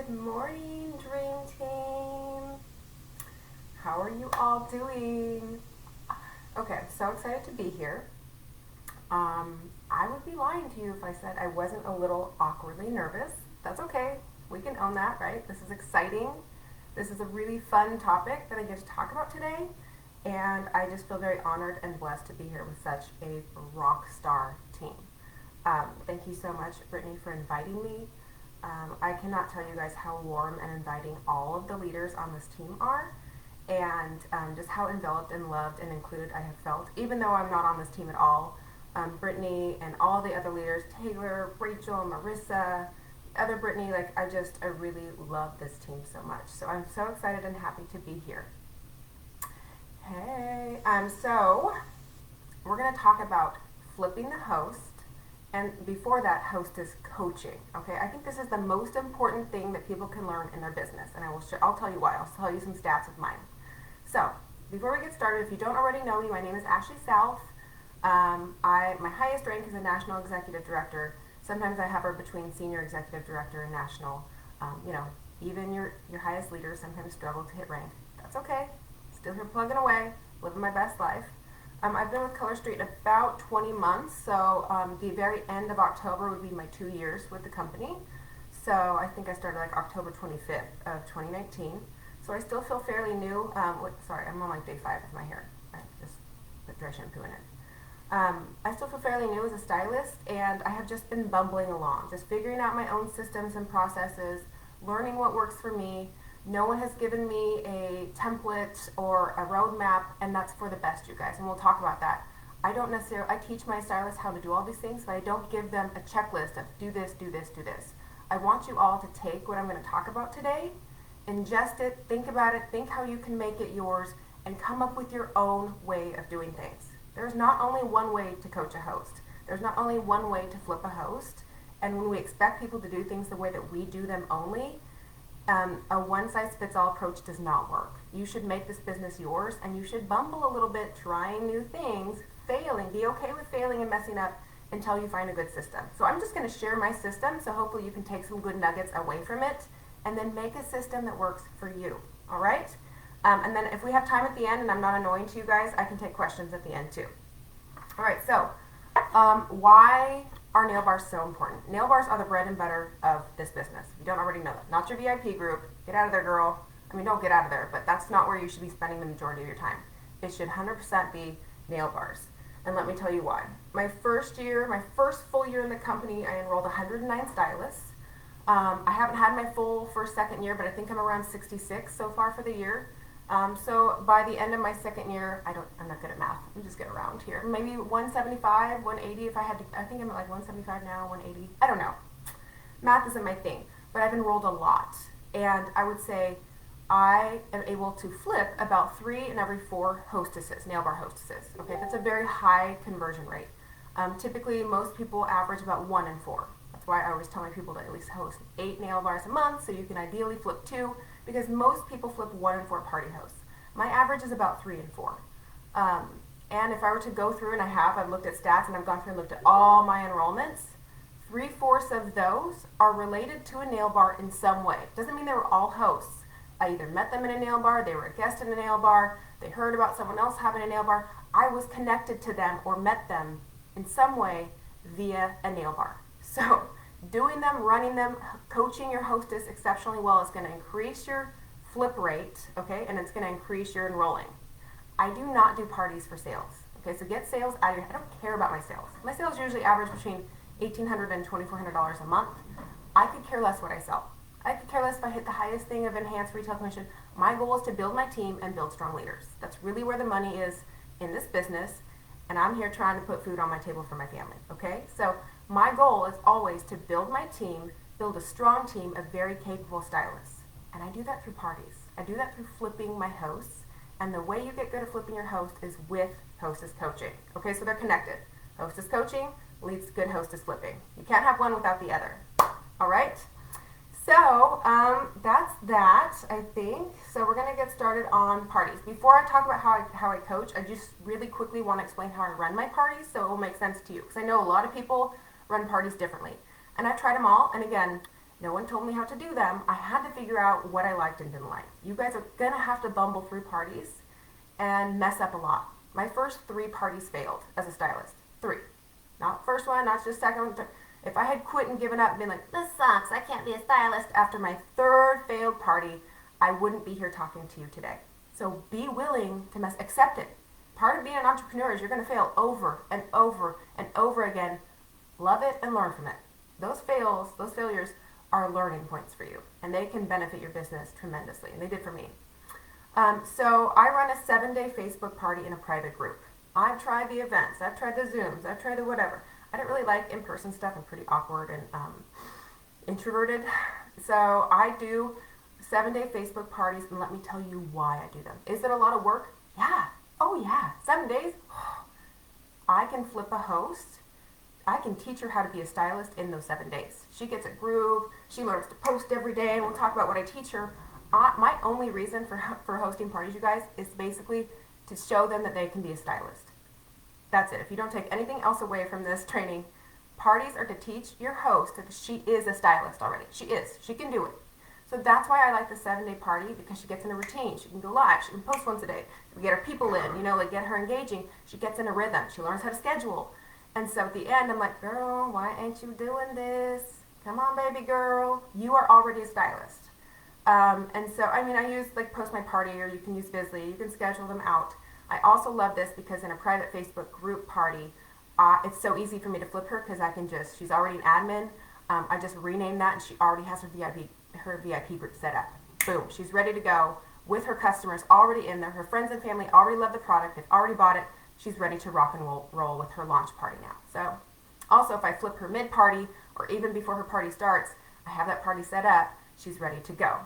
Good morning, Dream Team. How are you all doing? Okay, I'm so excited to be here. I would be lying to you if I said I wasn't a little awkwardly nervous. That's okay. We can own that, right? This is exciting. This is a really fun topic that I get to talk about today. And I just feel very honored and blessed to be here with such a rock star team. Thank you so much, Brittney, for inviting me. I cannot tell you guys how warm and inviting all of the leaders on this team are, and just how enveloped and loved and included I have felt, even though I'm not on this team at all. Brittney and all the other leaders, Taylor, Rachel, Marissa, other Brittney, I really love this team so much. So I'm so excited and happy to be here. Hey, so we're going to talk about flipping the host. And before that, hostess coaching. Okay, I think this is the most important thing that people can learn in their business, and I'll tell you why. I'll tell you some stats of mine. So before we get started, if you don't already know me, my name is Ashley South. My highest rank is a national executive director. Sometimes I hover between senior executive director and national. Even your highest leaders sometimes struggle to hit rank. That's okay. Still here plugging away, living my best life. I've been with Color Street about 20 months, so the very end of October would be my 2 years with the company. So I think I started October 25th of 2019. So I still feel fairly new. Sorry, I'm on day 5 of my hair. I just put dry shampoo in it. I still feel fairly new as a stylist, and I have just been bumbling along, just figuring out my own systems and processes, learning what works for me. No one has given me a template or a roadmap, and that's for the best, you guys, and we'll talk about that. I teach my stylists how to do all these things, but I don't give them a checklist of do this, do this, do this. I want you all to take what I'm going to talk about today, ingest it, think about it, think how you can make it yours, and come up with your own way of doing things. There's not only one way to coach a host. There's not only one way to flip a host, and when we expect people to do things the way that we do them only, a one-size-fits-all approach does not work. You should make this business yours, and you should bumble a little bit trying new things, failing. Be okay with failing and messing up until you find a good system. So I'm just going to share my system, so hopefully you can take some good nuggets away from it, and then make a system that works for you. All right? And then if we have time at the end and I'm not annoying to you guys, I can take questions at the end too. All right, so why are nail bars so important? Nail bars are the bread and butter of this business. If you don't already know that. Not your VIP group. Get out of there, girl. I mean, don't get out of there, but that's not where you should be spending the majority of your time. It should 100% be nail bars. And let me tell you why. My first full year in the company, I enrolled 109 stylists. I haven't had my full second year, but I think I'm around 66 so far for the year. So by the end of my second year, I'm not good at math. Let me just get around here. Maybe 175, 180 if I had to. I think I'm at 175 now, 180. I don't know. Math isn't my thing, but I've enrolled a lot. And I would say I am able to flip about 3 in every 4 hostesses, nail bar hostesses. Okay, that's a very high conversion rate. Typically, most people average about 1 in 4. That's why I always tell my people to at least host 8 nail bars a month, so you can ideally flip 2, because most people flip 1 in 4 party hosts. My average is about 3 in 4. And if I were to go through, and I've looked at stats, and I've gone through and looked at all my enrollments, 3/4 of those are related to a nail bar in some way. Doesn't mean they were all hosts. I either met them in a nail bar, they were a guest in a nail bar, they heard about someone else having a nail bar. I was connected to them or met them in some way via a nail bar. So doing them, running them, coaching your hostess exceptionally well is going to increase your flip rate, okay, and it's going to increase your enrolling. I do not do parties for sales, okay, so get sales out of your head. I don't care about my sales. My sales usually average between $1,800 and $2,400 a month. I could care less what I sell. I could care less if I hit the highest thing of enhanced retail commission. My goal is to build my team and build strong leaders. That's really where the money is in this business, and I'm here trying to put food on my table for my family, okay? So my goal is always to build my team, build a strong team of very capable stylists. And I do that through parties. I do that through flipping my hosts. And the way you get good at flipping your host is with hostess coaching. Okay, so they're connected. Hostess coaching leads to good hostess flipping. You can't have one without the other. All right? So that's that, I think. So we're going to get started on parties. Before I talk about how I coach, I just really quickly want to explain how I run my parties so it will make sense to you. Because I know a lot of people run parties differently. And I've tried them all. And again, No one told me how to do them. I had to figure out what I liked and didn't like. You guys are going to have to bumble through parties and mess up a lot. My first 3 parties failed as a stylist. 3. Not first one, not just second one. If I had quit and given up and been like, this sucks, I can't be a stylist, after my 3rd failed party, I wouldn't be here talking to you today. So be willing to accept it. Part of being an entrepreneur is you're going to fail over and over and over again. Love it and learn from it. Those failures are learning points for you, and they can benefit your business tremendously, and they did for me. So I run a 7-day Facebook party in a private group. I've tried the events, I've tried the Zooms, I've tried the whatever. I don't really like in-person stuff. I'm pretty awkward and introverted. So I do 7-day Facebook parties, and let me tell you why I do them. Is it a lot of work? Yeah. Oh yeah. 7 days? I can flip a host. I can teach her how to be a stylist in those 7 days. She gets a groove. She learns to post every day, and we'll talk about what I teach her. My only reason for hosting parties, you guys, is basically to show them that they can be a stylist. That's it. If you don't take anything else away from this training, parties are to teach your host that she is a stylist already. She is. She can do it. So that's why I like the 7-day party, because she gets in a routine. She can go live. She can post once a day. We get her people in, like get her engaging. She gets in a rhythm. She learns how to schedule. And so at the end, I'm like, girl, why ain't you doing this? Come on, baby girl. You are already a stylist. And so, I use Post My Party, or you can use Bizly. You can schedule them out. I also love this because in a private Facebook group party, it's so easy for me to flip her, because she's already an admin. I just rename that, and she already has her VIP group set up. Boom. She's ready to go with her customers already in there. Her friends and family already love the product. They've already bought it. She's ready to rock and roll with her launch party now. So also, if I flip her mid-party or even before her party starts, I have that party set up. She's ready to go.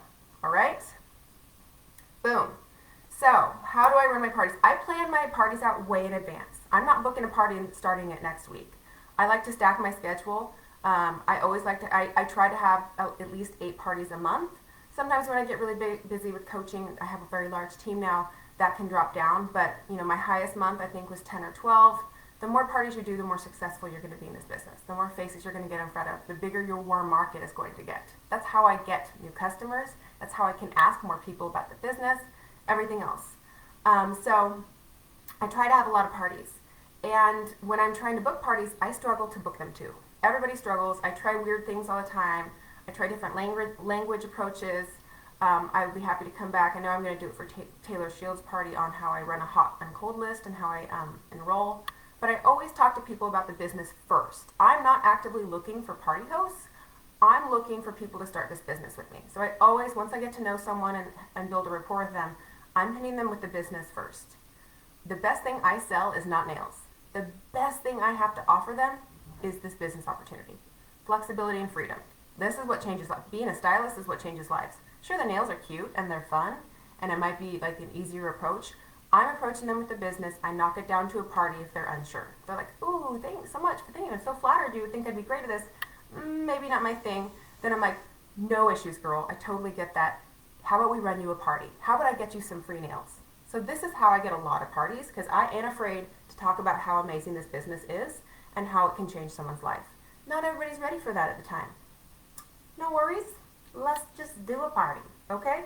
All right? Boom. So how do I run my parties? I plan my parties out way in advance. I'm not booking a party and starting it next week. I like to stack my schedule. I always I try to have at least 8 parties a month. Sometimes when I get really busy with coaching, I have a very large team now, that can drop down. But, my highest month, I think, was 10 or 12. The more parties you do, the more successful you're going to be in this business. The more faces you're going to get in front of, the bigger your warm market is going to get. That's how I get new customers. That's how I can ask more people about the business, everything else. So I try to have a lot of parties. And when I'm trying to book parties, I struggle to book them too. Everybody struggles. I try weird things all the time. I try different language approaches. I would be happy to come back. I know I'm going to do it for Taylor Shields' party on how I run a hot and cold list and how I enroll. But I always talk to people about the business first. I'm not actively looking for party hosts. I'm looking for people to start this business with me. So I always, once I get to know someone and build a rapport with them, I'm hitting them with the business first. The best thing I sell is not nails. The best thing I have to offer them is this business opportunity. Flexibility and freedom. This is what changes lives. Being a stylist is what changes lives. Sure, the nails are cute and they're fun, and it might be an easier approach. I'm approaching them with the business. I knock it down to a party if they're unsure. They're like, ooh, thanks so much. Thank you. I'm so flattered. You would think I'd be great at this. Maybe not my thing. Then I'm like, no issues, girl. I totally get that. How about we run you a party? How about I get you some free nails? So this is how I get a lot of parties, because I ain't afraid to talk about how amazing this business is and how it can change someone's life. Not everybody's ready for that at the time. No worries. Let's just do a party, okay?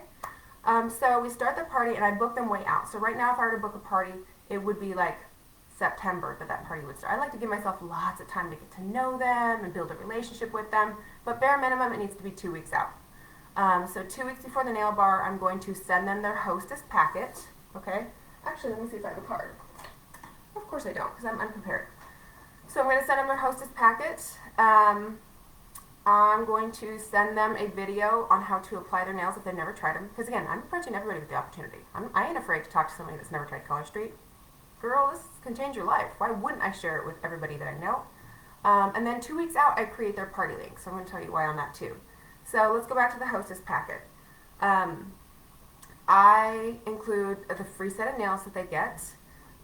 So we start the party, and I book them way out. So right now, if I were to book a party, it would be September that party would start. I like to give myself lots of time to get to know them and build a relationship with them. But bare minimum, it needs to be 2 weeks out. So 2 weeks before the nail bar, I'm going to send them their Hostess packet, okay? Actually, let me see if I have a card. Of course I don't, because I'm unprepared. So I'm going to send them their Hostess packet. I'm going to send them a video on how to apply their nails if they've never tried them. Because again, I'm approaching everybody with the opportunity. I ain't afraid to talk to somebody that's never tried Color Street. Girl, this can change your life. Why wouldn't I share it with everybody that I know? And then 2 weeks out, I create their party link. So I'm going to tell you why on that too. So let's go back to the Hostess packet. I include the free set of nails that they get.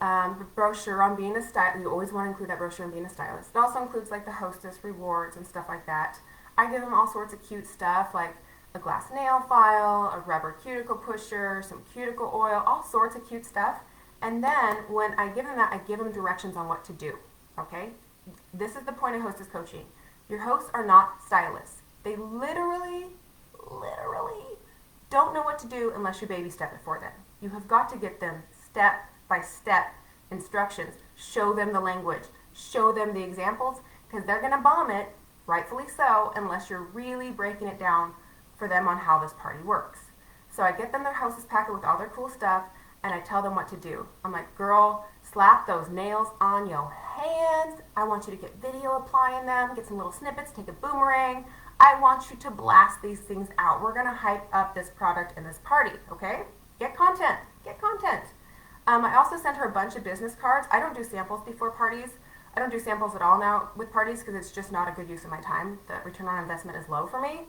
The brochure on being a stylist. You always want to include that brochure on being a stylist. It also includes the Hostess rewards and stuff like that. I give them all sorts of cute stuff, like a glass nail file, a rubber cuticle pusher, some cuticle oil, all sorts of cute stuff. And then when I give them that, I give them directions on what to do, okay? This is the point of Hostess coaching. Your hosts are not stylists. They literally don't know what to do unless you baby step it for them. You have got to get them step by step instructions. Show them the language. Show them the examples, because they're going to bomb it, rightfully so, unless you're really breaking it down for them on how this party works. So I get them their Hostess packet with all their cool stuff, and I tell them what to do. I'm like, girl, slap those nails on your hands. I want you to get video applying them, get some little snippets, take a boomerang. I want you to blast these things out. We're going to hype up this product in this party, okay? Get content. Get content. I also sent her a bunch of business cards. I don't do samples before parties. I don't do samples at all now with parties because it's just not a good use of my time. The return on investment is low for me.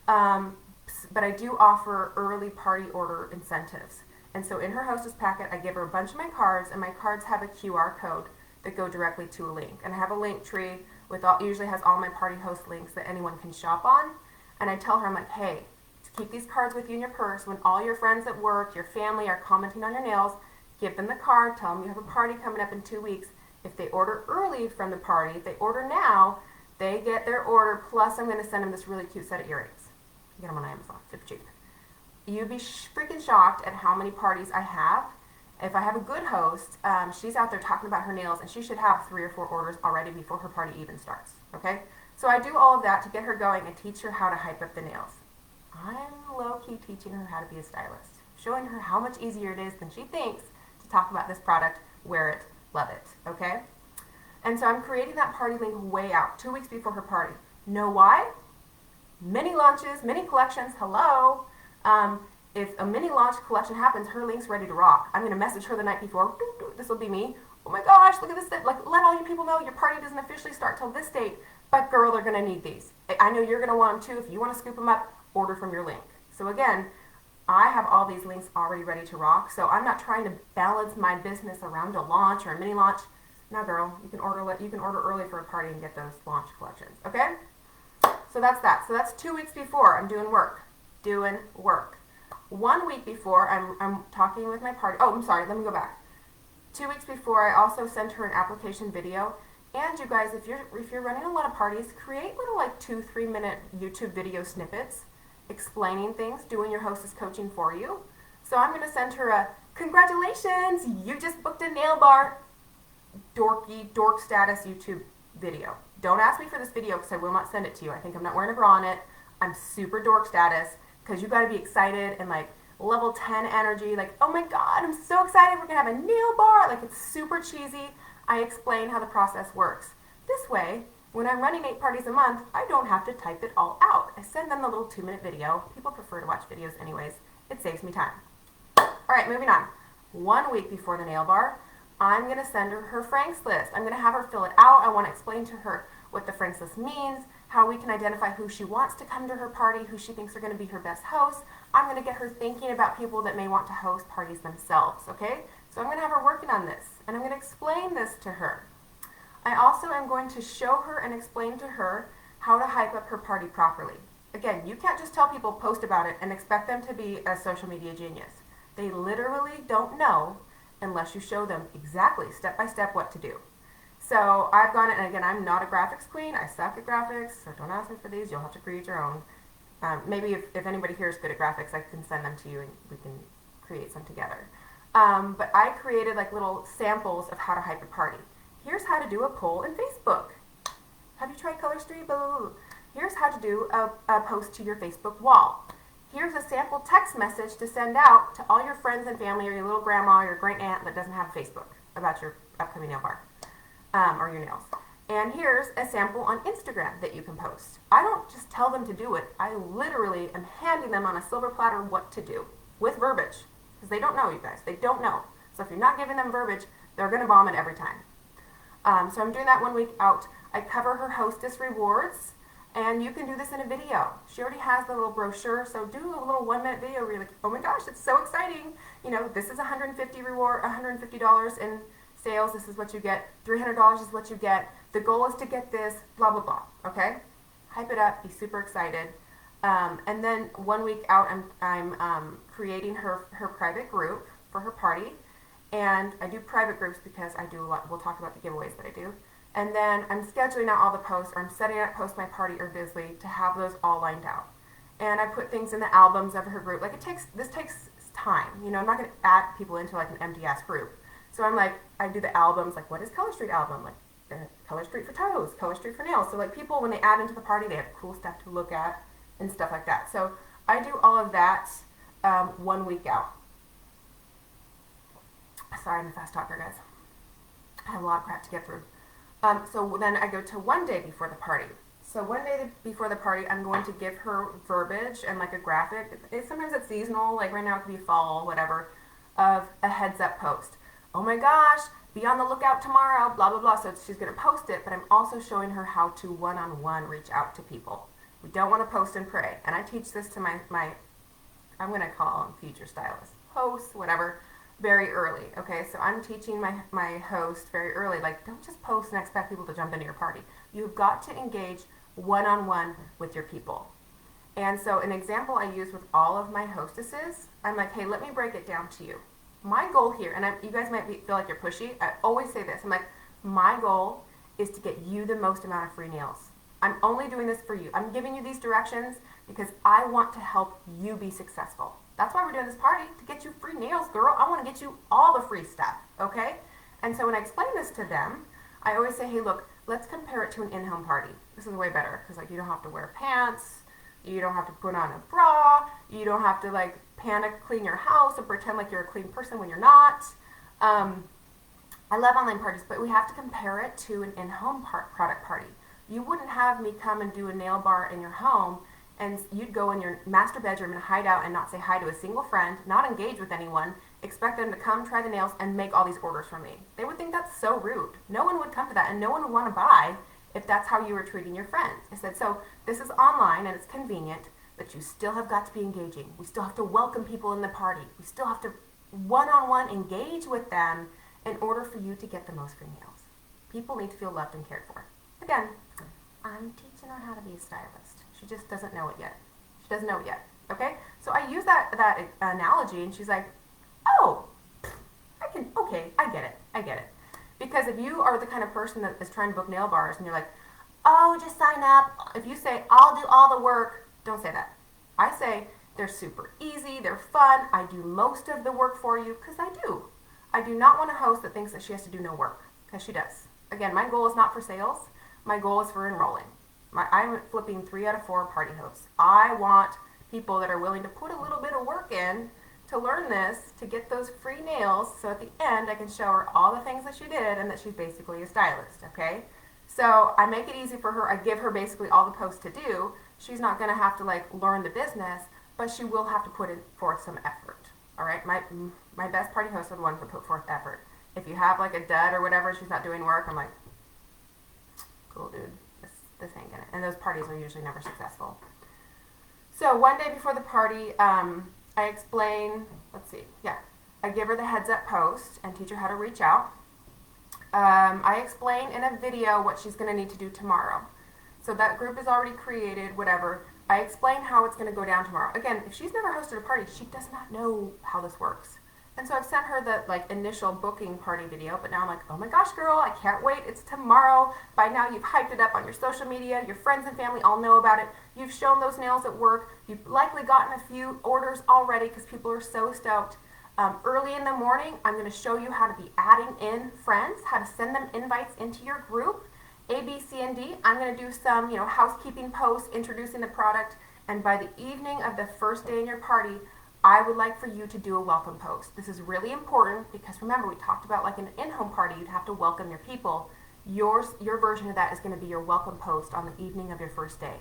But I do offer early party order incentives. And so in her Hostess packet, I give her a bunch of my cards, and my cards have a QR code that go directly to a link. And I have a link tree with usually has all my party host links that anyone can shop on. And I tell her, I'm like, hey, keep these cards with you in your purse. When all your friends at work, your family are commenting on your nails, give them the card, tell them you have a party coming up in 2 weeks. If they order early from the party, if they order now, they get their order, plus I'm going to send them this really cute set of earrings. You get them on Amazon, super cheap. You'd be freaking shocked at how many parties I have. If I have a good host, she's out there talking about her nails, and she should have 3 or 4 orders already before her party even starts, okay? So I do all of that to get her going and teach her how to hype up the nails. I'm low-key teaching her how to be a stylist, showing her how much easier it is than she thinks to talk about this product, wear it, love it, okay? And so I'm creating that party link way out, 2 weeks before her party. Know why? Mini launches, mini collections, hello. If a mini launch collection happens, her link's ready to rock. I'm going to message her the night before. This will be me. Oh my gosh, look at this. Like, let all you people know your party doesn't officially start till this date. But girl, they're going to need these. I know you're going to want them too. If you want to scoop them up, order from your link. So again, I have all these links already ready to rock. So I'm not trying to balance my business around a launch or a mini launch. No, girl, you can order early for a party and get those launch collections. Okay? So that's that. So that's 2 weeks before I'm doing work. 1 week before, I'm talking with my party. Oh, I'm sorry. Let me go back. 2 weeks before, I also sent her an application video. And you guys, if you're running a lot of parties, create little like 2-3 minute YouTube video snippets explaining things, doing your hostess coaching for you. So I'm going to send her a congratulations, you just booked a nail bar dork status YouTube video. Don't ask me for this video because I will not send it to you. I think I'm not wearing a bra on it. I'm super dork status. Because you got to be excited and like level 10 energy, like, oh my God, I'm so excited, we're going to have a nail bar. Like, it's super cheesy. I explain how the process works. This way, when I'm running 8 parties a month, I don't have to type it all out. I send them the little 2-minute video. People prefer to watch videos anyways. It saves me time. All right, moving on. 1 week before the nail bar, I'm going to send her her Franks list. I'm going to have her fill it out. I want to explain to her what the Franks list means, how we can identify who she wants to come to her party, who she thinks are going to be her best hosts. I'm going to get her thinking about people that may want to host parties themselves, okay? So I'm going to have her working on this, and I'm going to explain this to her. I also am going to show her and explain to her how to hype up her party properly. Again, you can't just tell people post about it and expect them to be a social media genius. They literally don't know unless you show them exactly, step by step, what to do. So I've gone, and again, I'm not a graphics queen. I suck at graphics, so don't ask me for these. You'll have to create your own. Maybe if anybody here is good at graphics, I can send them to you and we can create some together. But I created like little samples of how to hype a party. Here's how to do a poll in Facebook. Have you tried Color Street? Blah, blah, blah. Here's how to do a post to your Facebook wall. Here's a sample text message to send out to all your friends and family or your little grandma or your great aunt that doesn't have Facebook about your upcoming nail bar. Or your nails. And here's a sample on Instagram that you can post. I don't just tell them to do it. I literally am handing them on a silver platter what to do with verbiage. Because they don't know, you guys. They don't know. So if you're not giving them verbiage, they're going to bomb it every time. So I'm doing that 1 week out. I cover her hostess rewards. And you can do this in a video. She already has the little brochure. So do a little 1 minute video where you're like, oh my gosh, it's so exciting. You know, this is $150 in sales, this is what you get, $300 is what you get, the goal is to get this, blah, blah, blah, okay? Hype it up, be super excited. And then 1 week out, I'm creating her private group for her party, and I do private groups because I do a lot, we'll talk about the giveaways that I do, And then I'm scheduling out all the posts, or I'm setting up Post My Party or Bizly to have those all lined out. And I put things in the albums of her group. Like this takes time. You know, I'm not going to add people into like an empty ass group. So I'm like, I do the albums, like what is Color Street album? Like Color Street for toes, Color Street for nails. So like people, when they add into the party, they have cool stuff to look at and stuff like that. So I do all of that 1 week out. Sorry, I'm a fast talker, guys. I have a lot of crap to get through. So then I go to 1 day before the party. So 1 day before the party, I'm going to give her verbiage and like a graphic. Sometimes it's seasonal, like right now it could be fall, whatever, of a heads up post. Oh my gosh, be on the lookout tomorrow, blah, blah, blah. So she's going to post it, but I'm also showing her how to one-on-one reach out to people. We don't want to post and pray. And I teach this to my I'm going to call them future stylists, hosts, whatever, very early. Okay, so I'm teaching my host very early, like don't just post and expect people to jump into your party. You've got to engage one-on-one with your people. And so an example I use with all of my hostesses, I'm like, hey, let me break it down to you. My goal here, and you guys might feel like you're pushy, I always say this, I'm like, my goal is to get you the most amount of free nails. I'm only doing this for you. I'm giving you these directions because I want to help you be successful. That's why we're doing this party, to get you free nails, girl. I want to get you all the free stuff, okay? And so when I explain this to them, I always say, hey, look, let's compare it to an in-home party. This is way better because like you don't have to wear pants, you don't have to put on a bra, you don't have to like panic clean your house and pretend like you're a clean person when you're not. I love online parties, but we have to compare it to an in-home product party. You wouldn't have me come and do a nail bar in your home and you'd go in your master bedroom and hide out and not say hi to a single friend, not engage with anyone, expect them to come try the nails and make all these orders from me. They would think that's so rude. No one would come to that and no one would want to buy if that's how you were treating your friends. I said, so this is online and it's convenient, but you still have got to be engaging. We still have to welcome people in the party. We still have to one-on-one engage with them in order for you to get the most free nails. People need to feel loved and cared for. Again, I'm teaching her how to be a stylist. She just doesn't know it yet. She doesn't know it yet. Okay? So I use that analogy and she's like, oh, I get it. Because if you are the kind of person that is trying to book nail bars and you're like, oh, just sign up. If you say, I'll do all the work, don't say that. I say, they're super easy, they're fun, I do most of the work for you, because I do. I do not want a host that thinks that she has to do no work, because she does. Again, my goal is not for sales, my goal is for enrolling. I'm flipping 3 out of 4 party hosts. I want people that are willing to put a little bit of work in to learn this, to get those free nails, so at the end I can show her all the things that she did and that she's basically a stylist, okay? So I make it easy for her. I give her basically all the posts to do. She's not going to have to like learn the business, but she will have to put in forth some effort, all right? My best party hosts are the ones that put forth effort. If you have like a dud or whatever, she's not doing work, I'm like, cool, dude, this ain't gonna, and those parties are usually never successful. So 1 day before the party, I explain, I give her the heads up post and teach her how to reach out. I explain in a video what she's going to need to do tomorrow. So that group is already created, whatever. I explain how it's going to go down tomorrow. Again, if she's never hosted a party, she does not know how this works. And so I've sent her the like initial booking party video, but now I'm like, oh my gosh, girl, I can't wait. It's tomorrow. By now you've hyped it up on your social media. Your friends and family all know about it. You've shown those nails at work. You've likely gotten a few orders already because people are so stoked. Early in the morning, I'm going to show you how to be adding in friends, how to send them invites into your group. A, B, C, and D. I'm going to do some, housekeeping posts, introducing the product, and by the evening of the first day in your party, I would like for you to do a welcome post. This is really important because remember, we talked about like an in-home party, you'd have to welcome your people. Your version of that is going to be your welcome post on the evening of your first day.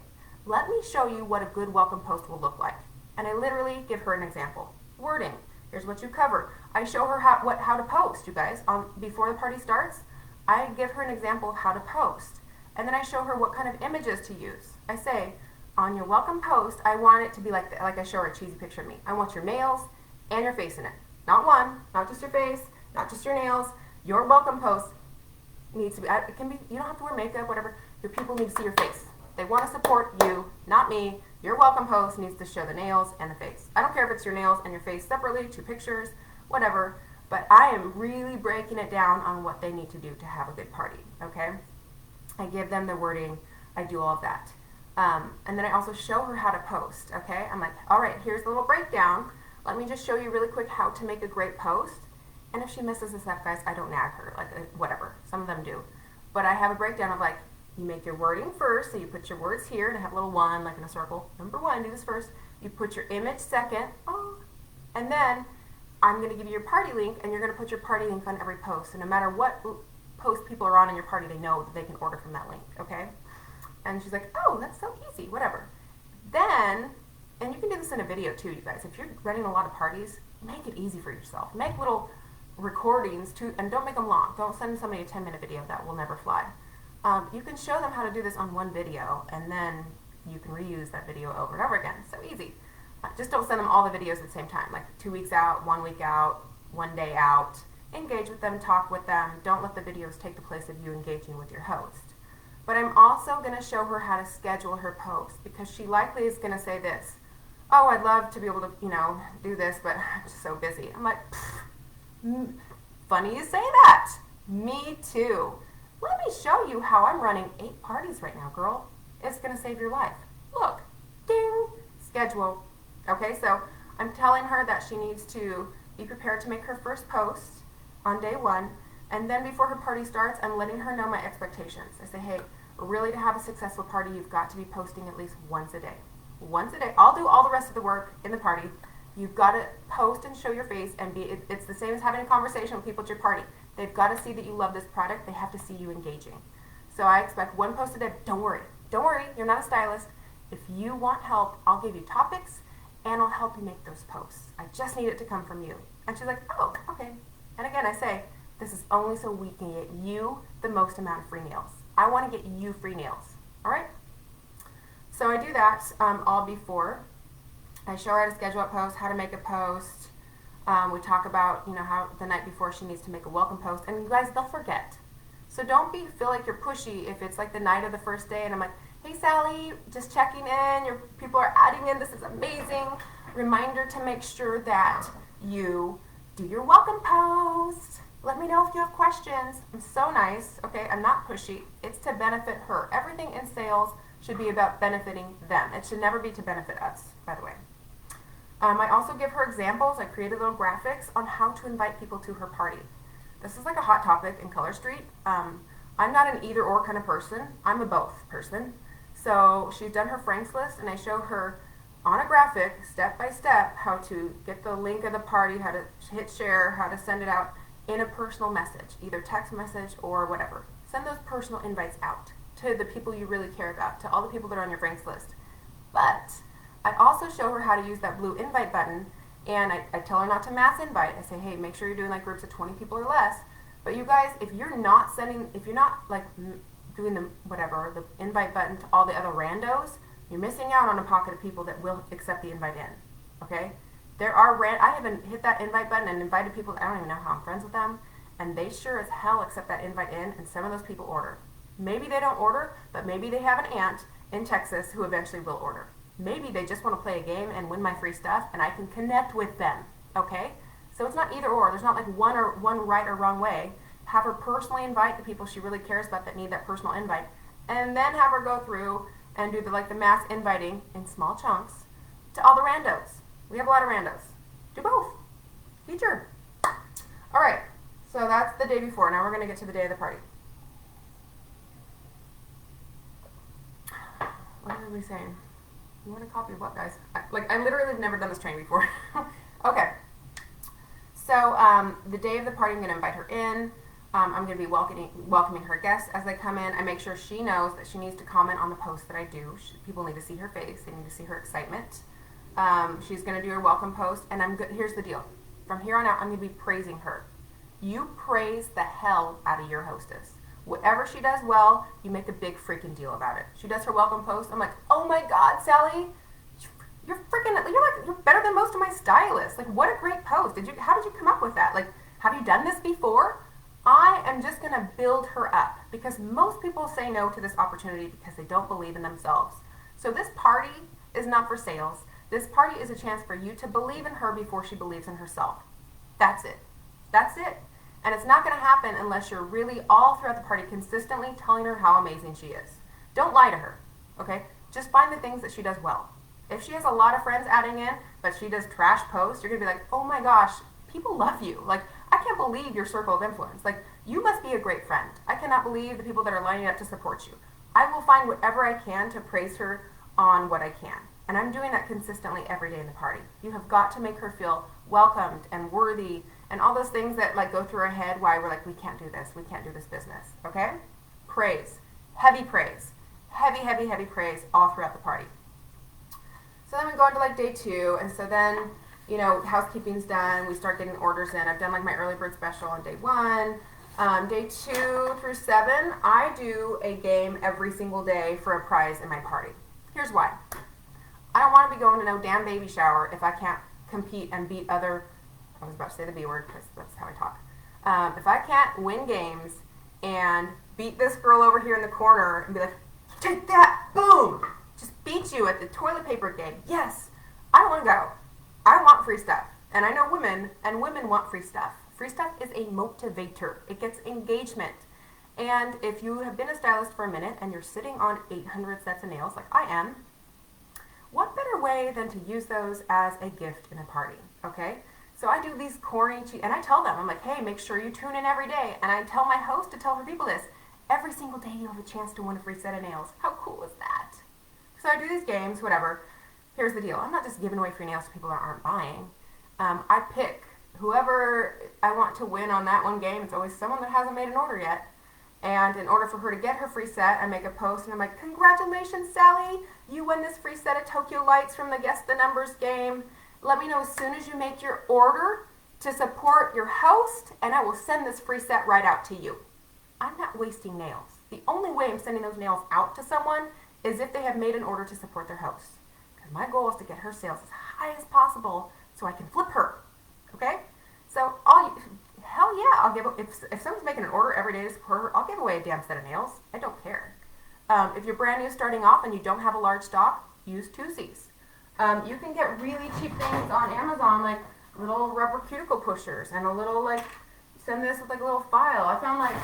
Let me show you what a good welcome post will look like. And I literally give her an example. Wording. Here's what you cover. I show her how to post, you guys. Before the party starts, I give her an example of how to post. And then I show her what kind of images to use. I say, on your welcome post, I want it to be like I show her a cheesy picture of me. I want your nails and your face in it. Not one, not just your face, not just your nails. Your welcome post needs to be, it can be, you don't have to wear makeup, whatever. Your people need to see your face. They want to support you, not me. Your welcome post needs to show the nails and the face. I don't care if it's your nails and your face separately, 2 pictures, whatever, but I am really breaking it down on what they need to do to have a good party, okay? I give them the wording. I do all of that. And then I also show her how to post, okay? I'm like, all right, here's the little breakdown. Let me just show you really quick how to make a great post. And if she misses a step, guys, I don't nag her, like whatever. Some of them do. But I have a breakdown of like, you make your wording first, so you put your words here, and I have a little one, like in a circle. Number one, do this first. You put your image second, and then I'm going to give you your party link, and you're going to put your party link on every post. So no matter what post people are on in your party, they know that they can order from that link, okay? And she's like, oh, that's so easy, whatever. Then, and you can do this in a video too, you guys. If you're running a lot of parties, make it easy for yourself. Make little recordings too, and don't make them long. Don't send somebody a 10-minute video. That will never fly. You can show them how to do this on one video, and then you can reuse that video over and over again. So easy. Just don't send them all the videos at the same time, like 2 weeks out, 1 week out, 1 day out. Engage with them, talk with them. Don't let the videos take the place of you engaging with your host. But I'm also going to show her how to schedule her posts, because she likely is going to say this, oh, I'd love to be able to, do this, but I'm just so busy. I'm like, funny you say that. Me too. Let me show you how I'm running 8 parties right now, girl. It's going to save your life. Look, ding, schedule. Okay, so I'm telling her that she needs to be prepared to make her first post on day 1, and then before her party starts, I'm letting her know my expectations. I say, hey, really to have a successful party, you've got to be posting at least once a day. Once a day. I'll do all the rest of the work in the party. You've got to post and show your face, and it's the same as having a conversation with people at your party. They've got to see that you love this product. They have to see you engaging. So I expect 1 post a day. Don't worry. Don't worry. You're not a stylist. If you want help, I'll give you topics, and I'll help you make those posts. I just need it to come from you. And she's like, oh, okay. And again, I say, this is only so we can get you the most amount of free nails. I want to get you free nails. All right? So I do that all before. I show her how to schedule a post, how to make a post. We talk about, how the night before she needs to make a welcome post. And you guys, they'll forget. So don't feel like you're pushy if it's like the night of the first day and I'm like, hey Sally, just checking in. Your people are adding in. This is amazing. Reminder to make sure that you do your welcome post. Let me know if you have questions. I'm so nice. Okay, I'm not pushy. It's to benefit her. Everything in sales should be about benefiting them. It should never be to benefit us, by the way. I also give her examples. I created little graphics on how to invite people to her party. This is like a hot topic in Color Street. I'm not an either or kind of person. I'm a both person. So she's done her Frank's list, and I show her on a graphic, step by step, how to get the link of the party, how to hit share, how to send it out in a personal message, either text message or whatever. Send those personal invites out to the people you really care about, to all the people that are on your Frank's list. But I also show her how to use that blue invite button, and I tell her not to mass invite. I say, hey, make sure you're doing like groups of 20 people or less. But you guys, if you're not like doing the invite button to all the other randos, you're missing out on a pocket of people that will accept the invite in. Okay? I haven't hit that invite button and invited people that I don't even know how I'm friends with them, and they sure as hell accept that invite in, and some of those people order. Maybe they don't order, but maybe they have an aunt in Texas who eventually will order. Maybe they just want to play a game and win my free stuff, and I can connect with them, okay? So it's not either or. There's not like one right or wrong way. Have her personally invite the people she really cares about that need that personal invite, and then have her go through and do the mass inviting in small chunks to all the randos. We have a lot of randos. Do both. Feature. All right, so that's the day before. Now we're going to get to the day of the party. What are we saying? You want a copy of what, guys? I literally have never done this training before. Okay. So the day of the party, I'm going to invite her in. I'm going to be welcoming her guests as they come in. I make sure she knows that she needs to comment on the post that I do. People need to see her face. They need to see her excitement. She's going to do her welcome post, and here's the deal. From here on out, I'm going to be praising her. You praise the hell out of your hostess. Whatever she does well, you make a big freaking deal about it. She does her welcome post. I'm like, oh my God, Sally, you're better than most of my stylists. Like, what a great post. How did you come up with that? Like, have you done this before? I am just going to build her up, because most people say no to this opportunity because they don't believe in themselves. So this party is not for sales. This party is a chance for you to believe in her before she believes in herself. That's it. That's it. And it's not going to happen unless you're really all throughout the party consistently telling her how amazing she is. Don't lie to her, okay? Just find the things that she does well. If she has a lot of friends adding in, but she does trash posts, you're going to be like, oh my gosh, people love you. Like, I can't believe your circle of influence. Like, you must be a great friend. I cannot believe the people that are lining up to support you. I will find whatever I can to praise her on what I can. And I'm doing that consistently every day in the party. You have got to make her feel welcomed and worthy and all those things that like go through our head why we're like, we can't do this business, okay? Praise, heavy praise, heavy praise all throughout the party. So then we go into like day 2, and so then, you know, housekeeping's done, we start getting orders in. I've done like my early bird special on day 1. Day 2 through 7, I do a game every single day for a prize in my party. Here's why. I don't want to be going to no damn baby shower if I can't compete and beat other, I was about to say the B word because that's how I talk. If I can't win games and beat this girl over here in the corner and be like, take that, boom, just beat you at the toilet paper game. Yes, I don't want to go. I want free stuff. And I know women, and women want free stuff. Free stuff is a motivator. It gets engagement. And if you have been a stylist for a minute and you're sitting on 800 sets of nails like I am, what better way than to use those as a gift in a party, okay? So I do these corny, and I tell them, I'm like, hey, make sure you tune in every day. And I tell my host to tell her people this. Every single day you have a chance to win a free set of nails. How cool is that? So I do these games, whatever. Here's the deal. I'm not just giving away free nails to people that aren't buying. I pick whoever I want to win on that one game. It's always someone that hasn't made an order yet. And in order for her to get her free set, I make a post and I'm like, congratulations, Sally. You won this free set of Tokyo Lights from the Guess the Numbers game. Let me know as soon as you make your order to support your host, and I will send this free set right out to you. I'm not wasting nails. The only way I'm sending those nails out to someone is if they have made an order to support their host. Because my goal is to get her sales as high as possible so I can flip her. Okay? So, hell yeah, I'll give, if someone's making an order every day to support her, I'll give away a damn set of nails. I don't care. If you're brand new starting off and you don't have a large stock, use twosies. You can get really cheap things on Amazon, like little rubber cuticle pushers and a little, like, send this with like a little file. I found like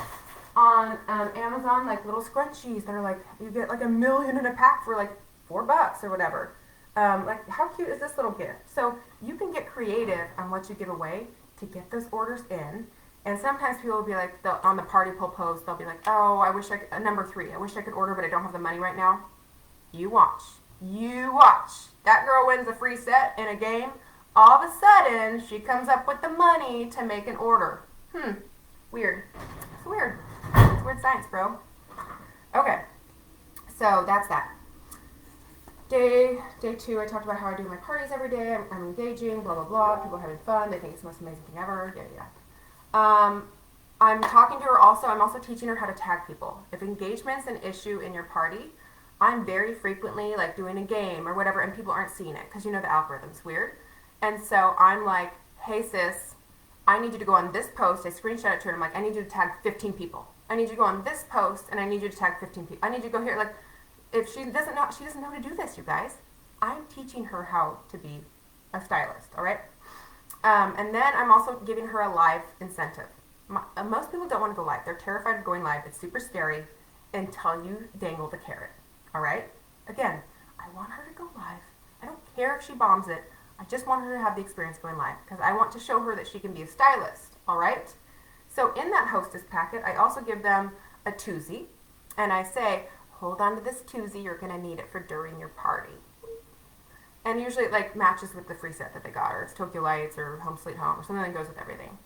on Amazon, like little scrunchies that are like, you get like 1 million in a pack for like $4 or whatever. Like, how cute is this little gift? So you can get creative on what you give away to get those orders in. And sometimes people will be like, on the party poll post, they'll be like, oh, I wish I could, number 3, I wish I could order, but I don't have the money right now. You watch. You watch. That girl wins a free set in a game. All of a sudden, she comes up with the money to make an order. Weird. It's weird. It's weird science, bro. Okay. So that's that. Day 2, I talked about how I do my parties every day. I'm engaging, blah, blah, blah. People are having fun. They think it's the most amazing thing ever. Yeah. I'm talking to her also. I'm also teaching her how to tag people. If engagement's an issue in your party, I'm very frequently like doing a game or whatever, and people aren't seeing it because you know the algorithm's weird. And so I'm like, hey sis, I need you to go on this post. I screenshot it to her. I'm like, I need you to tag 15 people. I need you to go on this post, and I need you to tag 15 people. I need you to go here. Like, if she doesn't know how to do this, you guys. I'm teaching her how to be a stylist, all right? And then I'm also giving her a live incentive. Most people don't want to go live. They're terrified of going live. It's super scary until you dangle the carrot, all right? Again, I want her to go live. I don't care if she bombs it. I just want her to have the experience going live because I want to show her that she can be a stylist, all right? So in that Hostess packet, I also give them a twosie, and I say, hold on to this twosie. You're going to need it for during your party. And usually it like matches with the free set that they got, or it's Tokyo Lights or Home Sweet Home or something that goes with everything.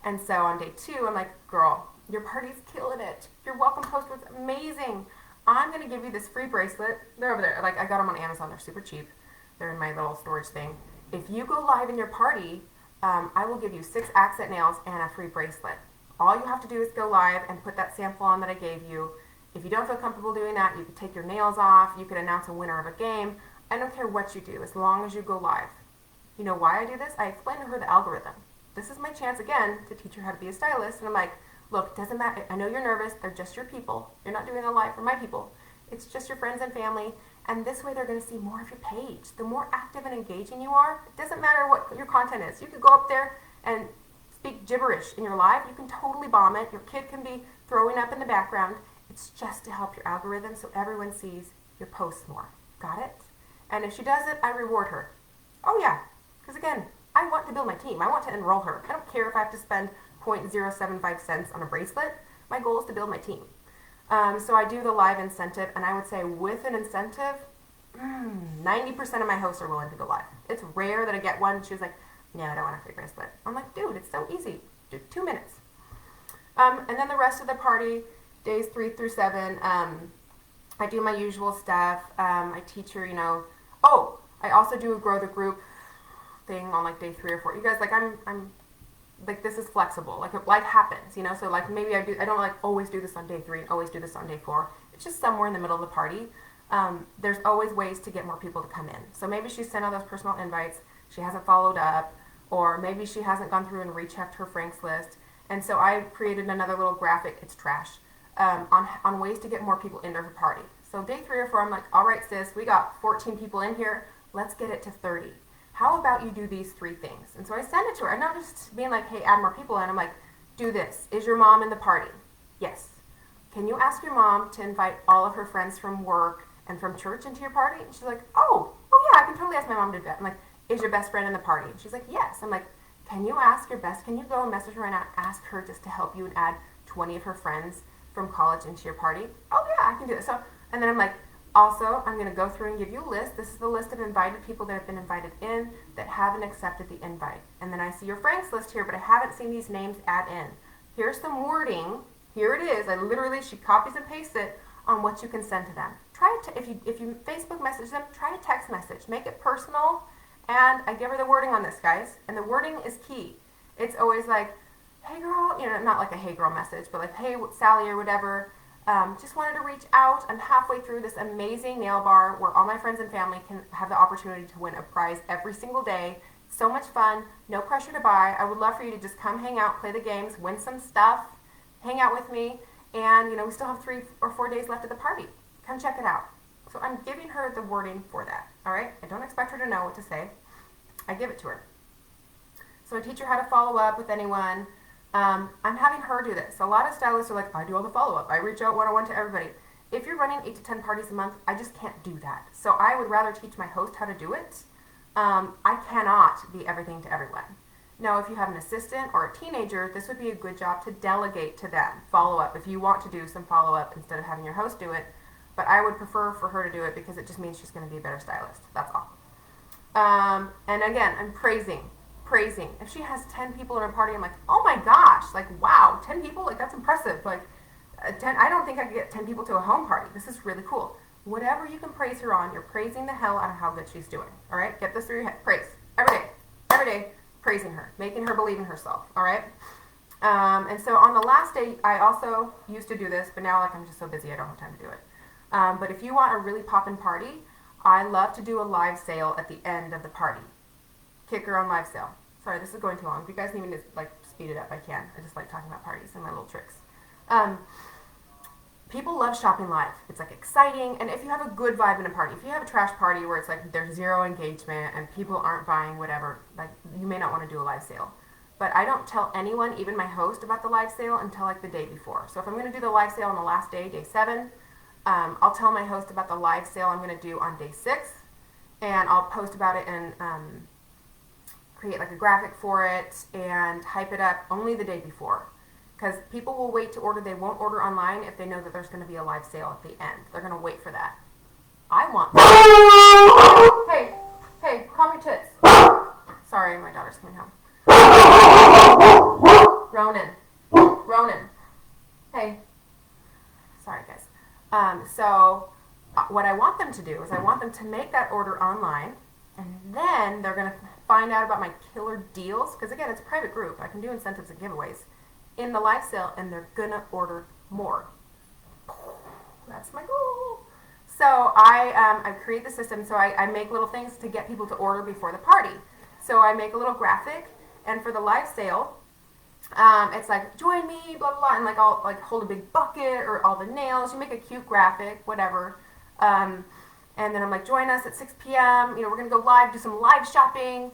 And so on day 2, I'm like, girl, your party's killing it. Your welcome post was amazing. I'm going to give you this free bracelet. They're over there. Like, I got them on Amazon. They're super cheap. They're in my little storage thing. If you go live in your party, I will give you 6 accent nails and a free bracelet. All you have to do is go live and put that sample on that I gave you. If you don't feel comfortable doing that, you can take your nails off. You can announce a winner of a game. I don't care what you do, as long as you go live. You know why I do this? I explain to her the algorithm. This is my chance, again, to teach her how to be a stylist. And I'm like, look, doesn't matter. I know you're nervous. They're just your people. You're not doing a live for my people. It's just your friends and family. And this way they're going to see more of your page. The more active and engaging you are, it doesn't matter what your content is. You could go up there and speak gibberish in your live, you can totally bomb it. Your kid can be throwing up in the background. It's just to help your algorithm so everyone sees your posts more. Got it? And if she does it, I reward her. Oh yeah, because again, I want to build my team. I want to enroll her. I don't care if I have to spend 0.075 cents on a bracelet. My goal is to build my team. So I do the live incentive, and I would say with an incentive, 90% of my hosts are willing to go live. It's rare that I get one. She was like, no, I don't want a free bracelet. I'm like, dude, it's so easy. Do 2 minutes. And then the rest of the party, days 3 through 7, I do my usual stuff. I teach her, oh, I also do a grow the group thing on like day 3 or 4. You guys, like, I'm like, this is flexible. Like, life happens, so like maybe I don't like always do this on day 3 and always do this on day 4. It's just somewhere in the middle of the party. There's always ways to get more people to come in. So maybe she sent all those personal invites, she hasn't followed up, or maybe she hasn't gone through and rechecked her Franks list. And so I created another little graphic, it's trash, on ways to get more people into her party. So day 3 or 4, I'm like, all right, sis, we got 14 people in here. Let's get it to 30. How about you do these 3 things? And so I send it to her. I'm not just being like, hey, add more people in. I'm like, do this. Is your mom in the party? Yes. Can you ask your mom to invite all of her friends from work and from church into your party? And she's like, oh yeah, I can totally ask my mom to do that. I'm like, is your best friend in the party? And she's like, yes. I'm like, can you go and message her right now, ask her just to help you and add 20 of her friends from college into your party? Oh yeah, I can do it. So, and then I'm like, also, I'm going to go through and give you a list. This is the list of invited people that have been invited in that haven't accepted the invite. And then I see your Franks list here, but I haven't seen these names add in. Here's some wording. Here it is. She copies and pastes it on what you can send to them. Try it if you Facebook message them, try a text message. Make it personal. And I give her the wording on this, guys. And the wording is key. It's always like, hey girl, not like a hey girl message, but like, hey Sally or whatever. Just wanted to reach out. I'm halfway through this amazing nail bar where all my friends and family can have the opportunity to win a prize every single day. So much fun, no pressure to buy. I would love for you to just come hang out, play the games, win some stuff, hang out with me, and we still have 3 or 4 days left of the party. Come check it out. So I'm giving her the wording for that, all right? I don't expect her to know what to say. I give it to her. So I teach her how to follow up with anyone. I'm having her do this. A lot of stylists are like, I do all the follow-up. I reach out one-on-one to everybody. If you're running 8 to 10 parties a month, I just can't do that. So I would rather teach my host how to do it. I cannot be everything to everyone. Now, if you have an assistant or a teenager, this would be a good job to delegate to them. Follow-up, if you want to do some follow-up instead of having your host do it. But I would prefer for her to do it because it just means she's going to be a better stylist. That's all. And again, I'm praising. If she has 10 people in her party, I'm like, oh my gosh, like, wow, 10 people? Like, that's impressive. Like, 10, I don't think I could get 10 people to a home party. This is really cool. Whatever you can praise her on, you're praising the hell out of how good she's doing. All right? Get this through your head. Praise. Every day, praising her, making her believe in herself. All right? And so on the last day, I also used to do this, but now, like, I'm just so busy, I don't have time to do it. But if you want a really poppin' party, I love to do a live sale at the end of the party. Kicker on live sale. Sorry, this is going too long. If you guys need me to like speed it up, I can. I just like talking about parties and my little tricks. People love shopping live. It's like exciting, and if you have a good vibe in a party, if you have a trash party where it's like there's zero engagement and people aren't buying whatever, like you may not want to do a live sale. But I don't tell anyone, even my host, about the live sale until like the day before. So if I'm going to do the live sale on the last day, day 7, I'll tell my host about the live sale I'm going to do on day 6, and I'll post about it and create like a graphic for it and hype it up only the day before. Because people will wait to order. They won't order online if they know that there's going to be a live sale at the end. They're going to wait for that. I want that. Hey, calm your tits. Sorry, my daughter's coming home. Ronan. Hey. Sorry, guys. So what I want them to do is I want them to make that order online, and then they're going to find out about my killer deals, because again, it's a private group. I can do incentives and giveaways in the live sale, and they're going to order more. That's my goal. So I create the system, so I make little things to get people to order before the party. So I make a little graphic, and for the live sale, it's like, join me, blah, blah, blah, and like I'll like hold a big bucket or all the nails. You make a cute graphic, whatever. And then I'm like, join us at 6 p.m. We're going to go live, do some live shopping.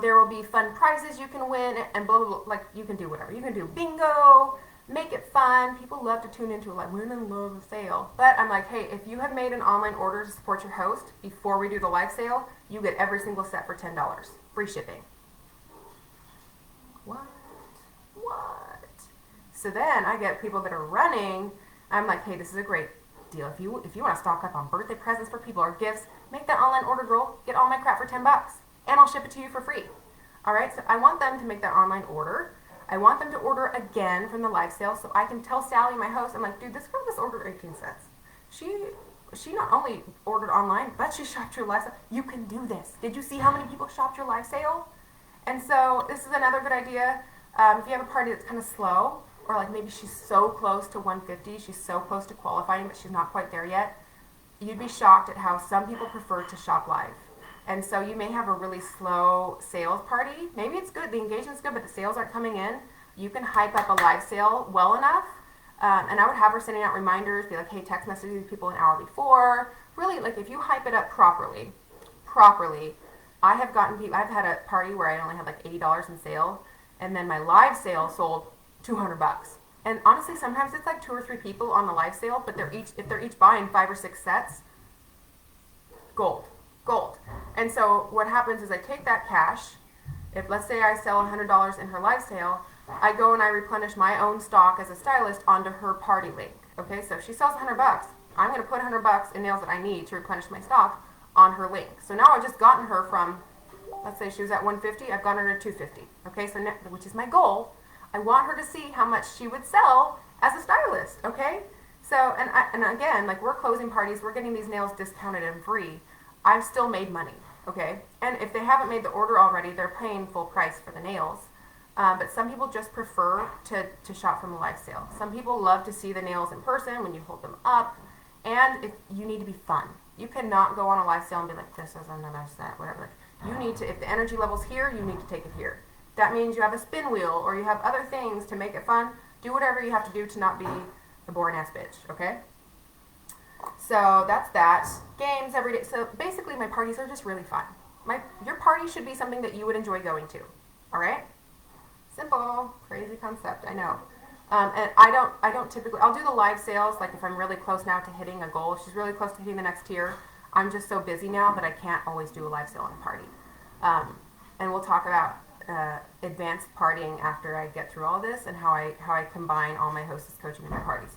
There will be fun prizes you can win, and blah, blah, blah. Like, you can do whatever. You can do bingo, make it fun. People love to tune into, like, we're in love with sale. But I'm like, hey, if you have made an online order to support your host before we do the live sale, you get every single set for $10. Free shipping. What? So then I get people that are running. I'm like, hey, this is a great deal. If you want to stock up on birthday presents for people or gifts, make that online order, girl. Get all my crap for $10, and I'll ship it to you for free. All right. So I want them to make that online order. I want them to order again from the live sale, so I can tell Sally, my host, I'm like, dude, this girl just ordered 18 cents. She not only ordered online, but she shopped your live sale. You can do this. Did you see how many people shopped your live sale? And so this is another good idea. If you have a party that's kind of slow, or like maybe she's so close to 150, she's so close to qualifying, but she's not quite there yet, you'd be shocked at how some people prefer to shop live. And so you may have a really slow sales party. Maybe it's good, the engagement's good, but the sales aren't coming in. You can hype up a live sale well enough. And I would have her sending out reminders, be like, hey, text message these people an hour before. Really, like if you hype it up properly, I've had a party where I only had like $80 in sale, and then my live sale sold $200. And honestly, sometimes it's like 2 or 3 people on the live sale, but if they're each buying 5 or 6 sets, gold. And so what happens is I take that cash. If let's say I sell $100 in her live sale, I go and I replenish my own stock as a stylist onto her party link. Okay, so if she sells $100, I'm going to put $100 in nails that I need to replenish my stock on her link. So now I've just gotten her from, let's say she was at 150, I've gotten her to 250. Okay, so now, which is my goal. I want her to see how much she would sell as a stylist. Okay, so and again, like we're closing parties, we're getting these nails discounted and free. I've still made money. Okay, and if they haven't made the order already, they're paying full price for the nails. But some people just prefer to shop from a live sale. Some people love to see the nails in person when you hold them up, and if you need to be fun. You cannot go on a live sale and be like, this is another set, whatever. You need to, if the energy level's here, you need to take it here. That means you have a spin wheel or you have other things to make it fun. Do whatever you have to do to not be a boring ass bitch, okay? So that's that. Games every day. So basically my parties are just really fun. Your party should be something that you would enjoy going to, all right? Simple, crazy concept, I know. And I don't typically, I'll do the live sales, like if I'm really close now to hitting a goal. If she's really close to hitting the next tier, I'm just so busy now that I can't always do a live sale on a party. And we'll talk about advanced partying after I get through all this and how I combine all my hostess coaching in my parties.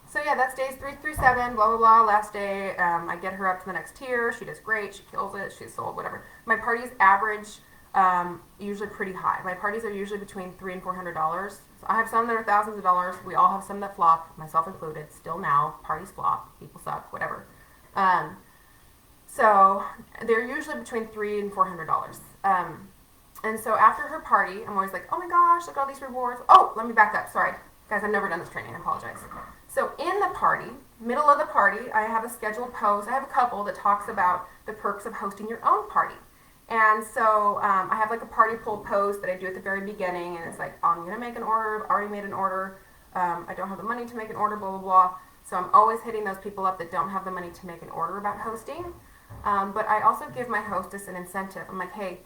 So yeah, that's days 3 through 7, blah, blah, blah. Last day, I get her up to the next tier. She does great. She kills it. She's sold, whatever. My parties average usually pretty high. My parties are usually between $300 and $400. So I have some that are thousands of dollars. We all have some that flop, myself included. Still now, parties flop. People suck, whatever. So they're usually between $300 and $400. And so after her party, I'm always like, oh my gosh, look at all these rewards. Oh, let me back up. Sorry. Guys, I've never done this training. I apologize. So in the party, middle of the party, I have a scheduled post. I have a couple that talks about the perks of hosting your own party. And so I have like a party poll post that I do at the very beginning, and it's like, I'm going to make an order. I've already made an order. I don't have the money to make an order, blah, blah, blah. So I'm always hitting those people up that don't have the money to make an order about hosting. But I also give my hostess an incentive. I'm like, hey,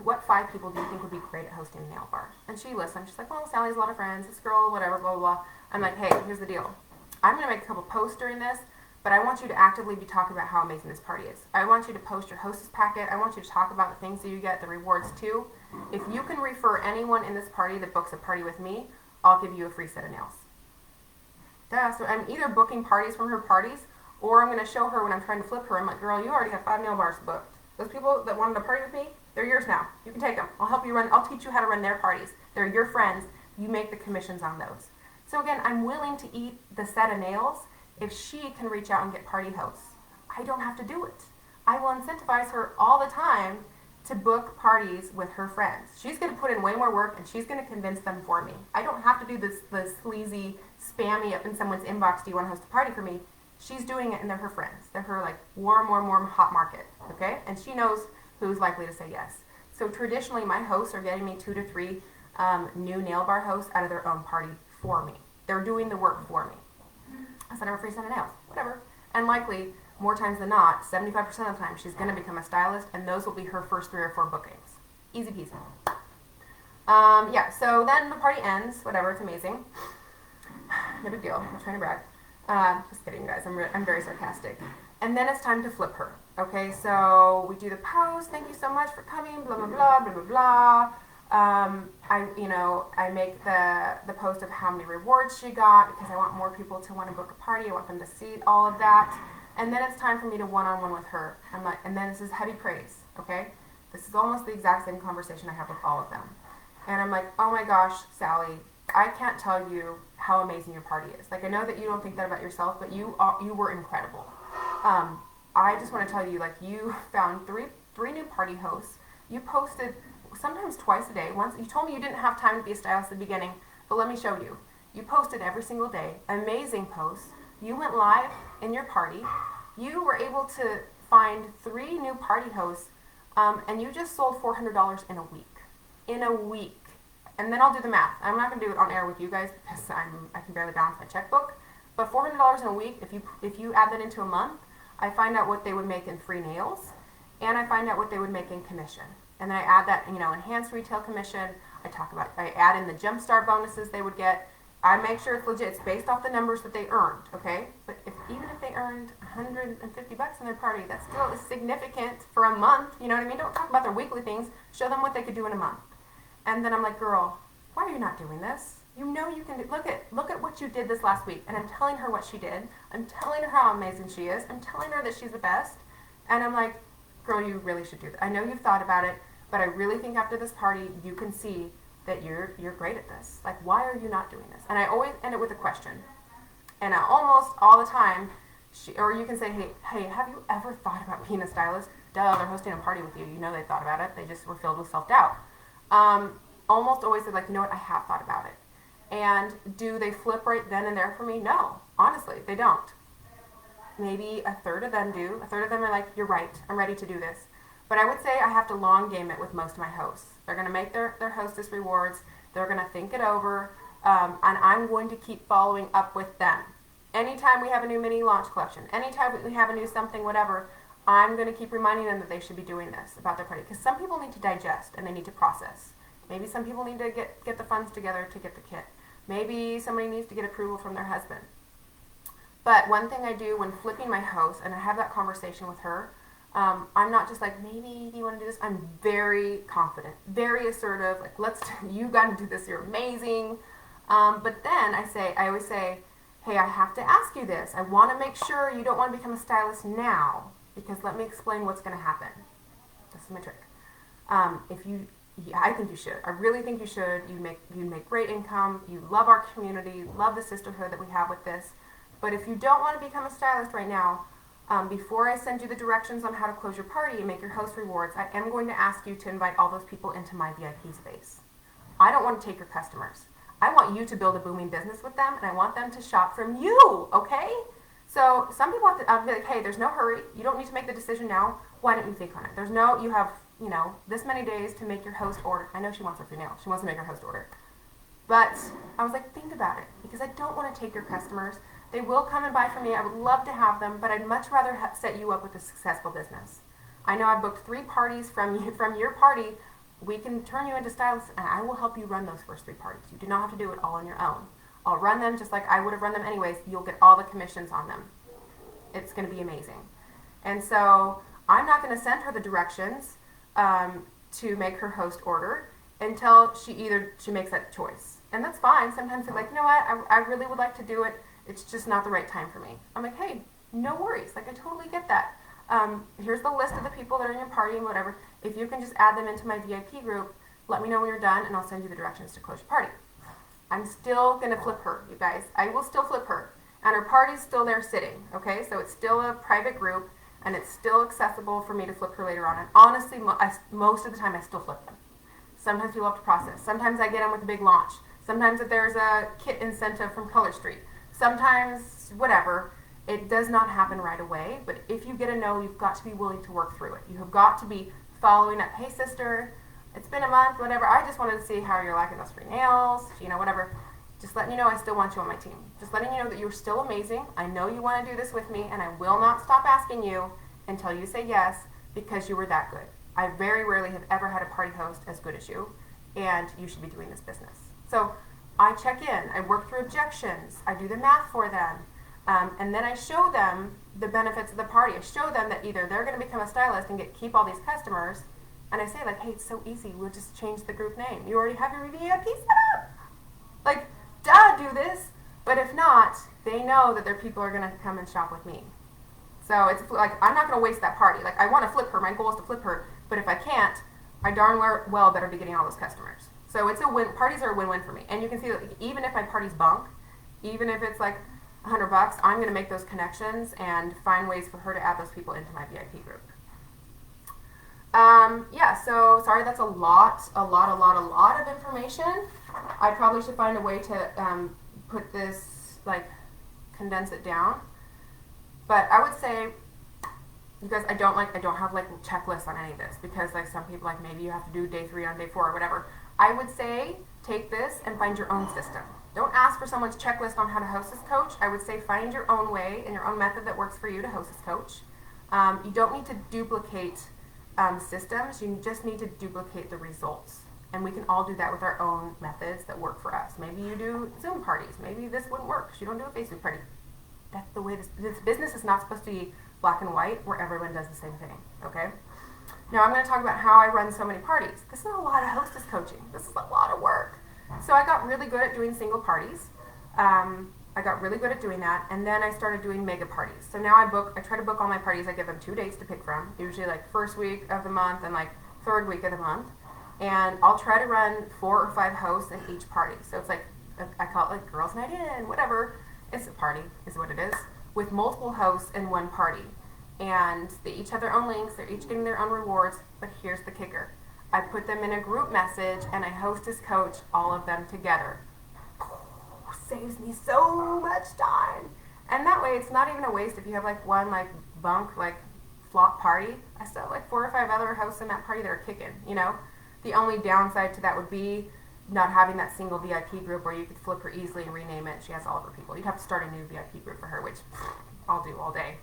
what 5 people do you think would be great at hosting a nail bar? And she listens. She's like, well, Sally has a lot of friends, this girl, whatever, blah, blah, blah. I'm like, hey, here's the deal. I'm going to make a couple posts during this, but I want you to actively be talking about how amazing this party is. I want you to post your hostess packet. I want you to talk about the things that you get, the rewards too. If you can refer anyone in this party that books a party with me, I'll give you a free set of nails. So I'm either booking parties from her parties, or I'm going to show her when I'm trying to flip her. I'm like, girl, you already have 5 nail bars booked. Those people that wanted to party with me, they're yours now. You can take them. I'll teach you how to run their parties. They're your friends. You make the commissions on those. So again, I'm willing to eat the set of nails if she can reach out and get party hosts. I don't have to do it. I will incentivize her all the time to book parties with her friends. She's going to put in way more work, and she's going to convince them for me. I don't have to do this sleazy, spammy up in someone's inbox, do you want to host a party for me? She's doing it, and they're her friends. They're her like warm hot market, okay? And she knows who's likely to say yes. So traditionally, my hosts are getting me 2 to 3 new nail bar hosts out of their own party for me. They're doing the work for me. I said, I'm a free set of nails, whatever. And likely, more times than not, 75% of the time, she's going to become a stylist, and those will be her first 3 or 4 bookings. Easy peasy. Yeah, so then the party ends, whatever, it's amazing. No big deal, I'm not trying to brag. Just kidding, guys, I'm very sarcastic. And then it's time to flip her, okay? So we do the post, thank you so much for coming, blah, blah, blah, blah, blah, blah. I make the post of how many rewards she got because I want more people to want to book a party. I want them to see all of that. And then it's time for me to one-on-one with her. And then this is heavy praise, okay? This is almost the exact same conversation I have with all of them. And I'm like, oh my gosh, Sally, I can't tell you how amazing your party is. Like, I know that you don't think that about yourself, but you were incredible. I just want to tell you, like, you found three new party hosts. You posted sometimes twice a day. Once you told me you didn't have time to be a stylist at the beginning, but let me show you. You posted every single day, amazing posts. You went live in your party. You were able to find 3 new party hosts, and you just sold $400 in a week. In a week. And then I'll do the math. I'm not going to do it on air with you guys because I can barely balance my checkbook. But $400 in a week, if you add that into a month, I find out what they would make in free nails, and I find out what they would make in commission. And then I add that, enhanced retail commission. I add in the jumpstart bonuses they would get. I make sure it's legit. It's based off the numbers that they earned, okay? But even if they earned $150 in their party, that still is significant for a month. You know what I mean? Don't talk about their weekly things. Show them what they could do in a month. And then I'm like, girl, why are you not doing this? You know you can do, look at what you did this last week. And I'm telling her what she did. I'm telling her how amazing she is. I'm telling her that she's the best. And I'm like, girl, you really should do that. I know you've thought about it, but I really think after this party, you can see that you're great at this. Like, why are you not doing this? And I always end it with a question. And almost all the time, or you can say, hey, have you ever thought about being a stylist? Duh, they're hosting a party with you. You know they thought about it. They just were filled with self-doubt. Almost always they're like, you know what, I have thought about it. And do they flip right then and there for me? No, honestly, they don't. Maybe a third of them do. A third of them are like, you're right, I'm ready to do this. But I would say I have to long game it with most of my hosts. They're going to make their hostess rewards. They're going to think it over. And I'm going to keep following up with them. Anytime we have a new mini launch collection, anytime we have a new something, whatever, I'm going to keep reminding them that they should be doing this about their party. Because some people need to digest and they need to process. Maybe some people need to get the funds together to get the kit. Maybe somebody needs to get approval from their husband. But one thing I do when flipping my host, and I have that conversation with her, I'm not just like, maybe you want to do this. I'm very confident, very assertive. Like, you got to do this. You're amazing. But then I always say, hey, I have to ask you this. I want to make sure you don't want to become a stylist now, because let me explain what's going to happen. This is my trick. I think you should. I really think you should. You make great income. You love our community. You love the sisterhood that we have with this. But if you don't want to become a stylist right now, before I send you the directions on how to close your party and make your host rewards, I am going to ask you to invite all those people into my VIP space. I don't want to take your customers. I want you to build a booming business with them, and I want them to shop from you, okay? So some people have to be like, hey, there's no hurry. You don't need to make the decision now. Why don't you think on it? You have, this many days to make your host order. I know she wants her free nail. She wants to make her host order. But I was like, think about it, because I don't want to take your customers. They will come and buy from me. I would love to have them, but I'd much rather set you up with a successful business. I know I booked 3 parties from your party. We can turn you into stylists, and I will help you run those first 3 parties. You do not have to do it all on your own. I'll run them just like I would have run them anyways. You'll get all the commissions on them. It's going to be amazing. And so I'm not going to send her the directions to make her host order until she makes that choice. And that's fine. Sometimes they're like, you know what, I really would like to do it. It's just not the right time for me. I'm like, hey, no worries. Like, I totally get that. Here's the list of the people that are in your party and whatever. If you can just add them into my VIP group, let me know when you're done, and I'll send you the directions to close your party. I'm still going to flip her, you guys. I will still flip her. And her party's still there sitting, okay? So it's still a private group, and it's still accessible for me to flip her later on. And honestly, most of the time, I still flip them. Sometimes people have to process. Sometimes I get them with a big launch. Sometimes if there's a kit incentive from Color Street. Sometimes, whatever. It does not happen right away, but if you get a no, you've got to be willing to work through it. You have got to be following up. Hey, sister, it's been a month, whatever. I just wanted to see how you're liking those free nails, whatever. Just letting you know I still want you on my team. Just letting you know that you're still amazing. I know you want to do this with me, and I will not stop asking you until you say yes, because you were that good. I very rarely have ever had a party host as good as you, and you should be doing this business. So I check in. I work through objections. I do the math for them. And then I show them the benefits of the party. I show them that either they're going to become a stylist and keep all these customers, and I say, like, hey, it's so easy. We'll just change the group name. You already have your VIP set up. Like, duh, do this. But if not, they know that their people are going to come and shop with me. So it's like, I'm not going to waste that party. Like, I want to flip her. My goal is to flip her. But if I can't, I darn well better be getting all those customers. So it's a win. Parties are a win-win for me. And you can see that even if my party's bunk, even if it's like $100, I'm going to make those connections and find ways for her to add those people into my VIP group. Yeah, so sorry, that's a lot of information. I probably should find a way to put this, like, condense it down. But I would say, because I don't have like checklists on any of this, because like some people, like, maybe you have to do day 3 on day 4 or whatever. I would say take this and find your own system. Don't ask for someone's checklist on how to hostess coach. I would say find your own way and your own method that works for you to hostess coach. You don't need to duplicate systems. You just need to duplicate the results. And we can all do that with our own methods that work for us. Maybe you do Zoom parties. Maybe this wouldn't work because you don't do a Facebook party. That's the way this business is not supposed to be black and white where everyone does the same thing, okay? Now I'm going to talk about how I run so many parties. This is a lot of hostess coaching. This is a lot of work. So I got really good at doing single parties. I got really good at doing that, and then I started doing mega parties. So now I try to book all my parties. I give them 2 dates to pick from, usually like first week of the month and like third week of the month. And I'll try to run 4 or 5 hosts in each party. So it's like, I call it like girls' night in, whatever. It's a party, is what it is, with multiple hosts in one party. And they each have their own links, they're each getting their own rewards, but here's the kicker. I put them in a group message and I hostess coach all of them together. Saves me so much time. And that way it's not even a waste if you have like one like bunk, like flop party. I still have like 4 or 5 other hosts in that party that are kicking, you know? The only downside to that would be not having that single VIP group where you could flip her easily and rename it. She has all of her people. You'd have to start a new VIP group for her, which I'll do all day.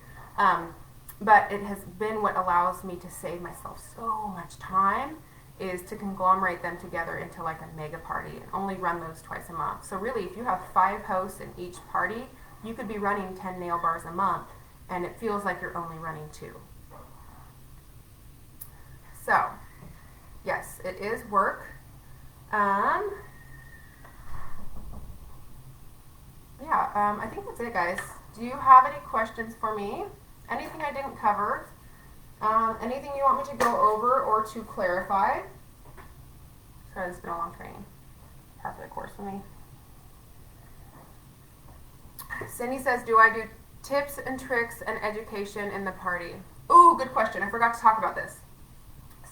But it has been what allows me to save myself so much time, is to conglomerate them together into like a mega party and only run those twice a month. So really, if you have 5 hosts in each party, you could be running 10 nail bars a month, and it feels like you're only running 2. So, yes, it is work. I think that's it, guys. Do you have any questions for me? Anything I didn't cover? Anything you want me to go over or to clarify? Sorry, this has been a long training. Half of the course for me. Cindy says, do I do tips and tricks and education in the party? Ooh, good question. I forgot to talk about this.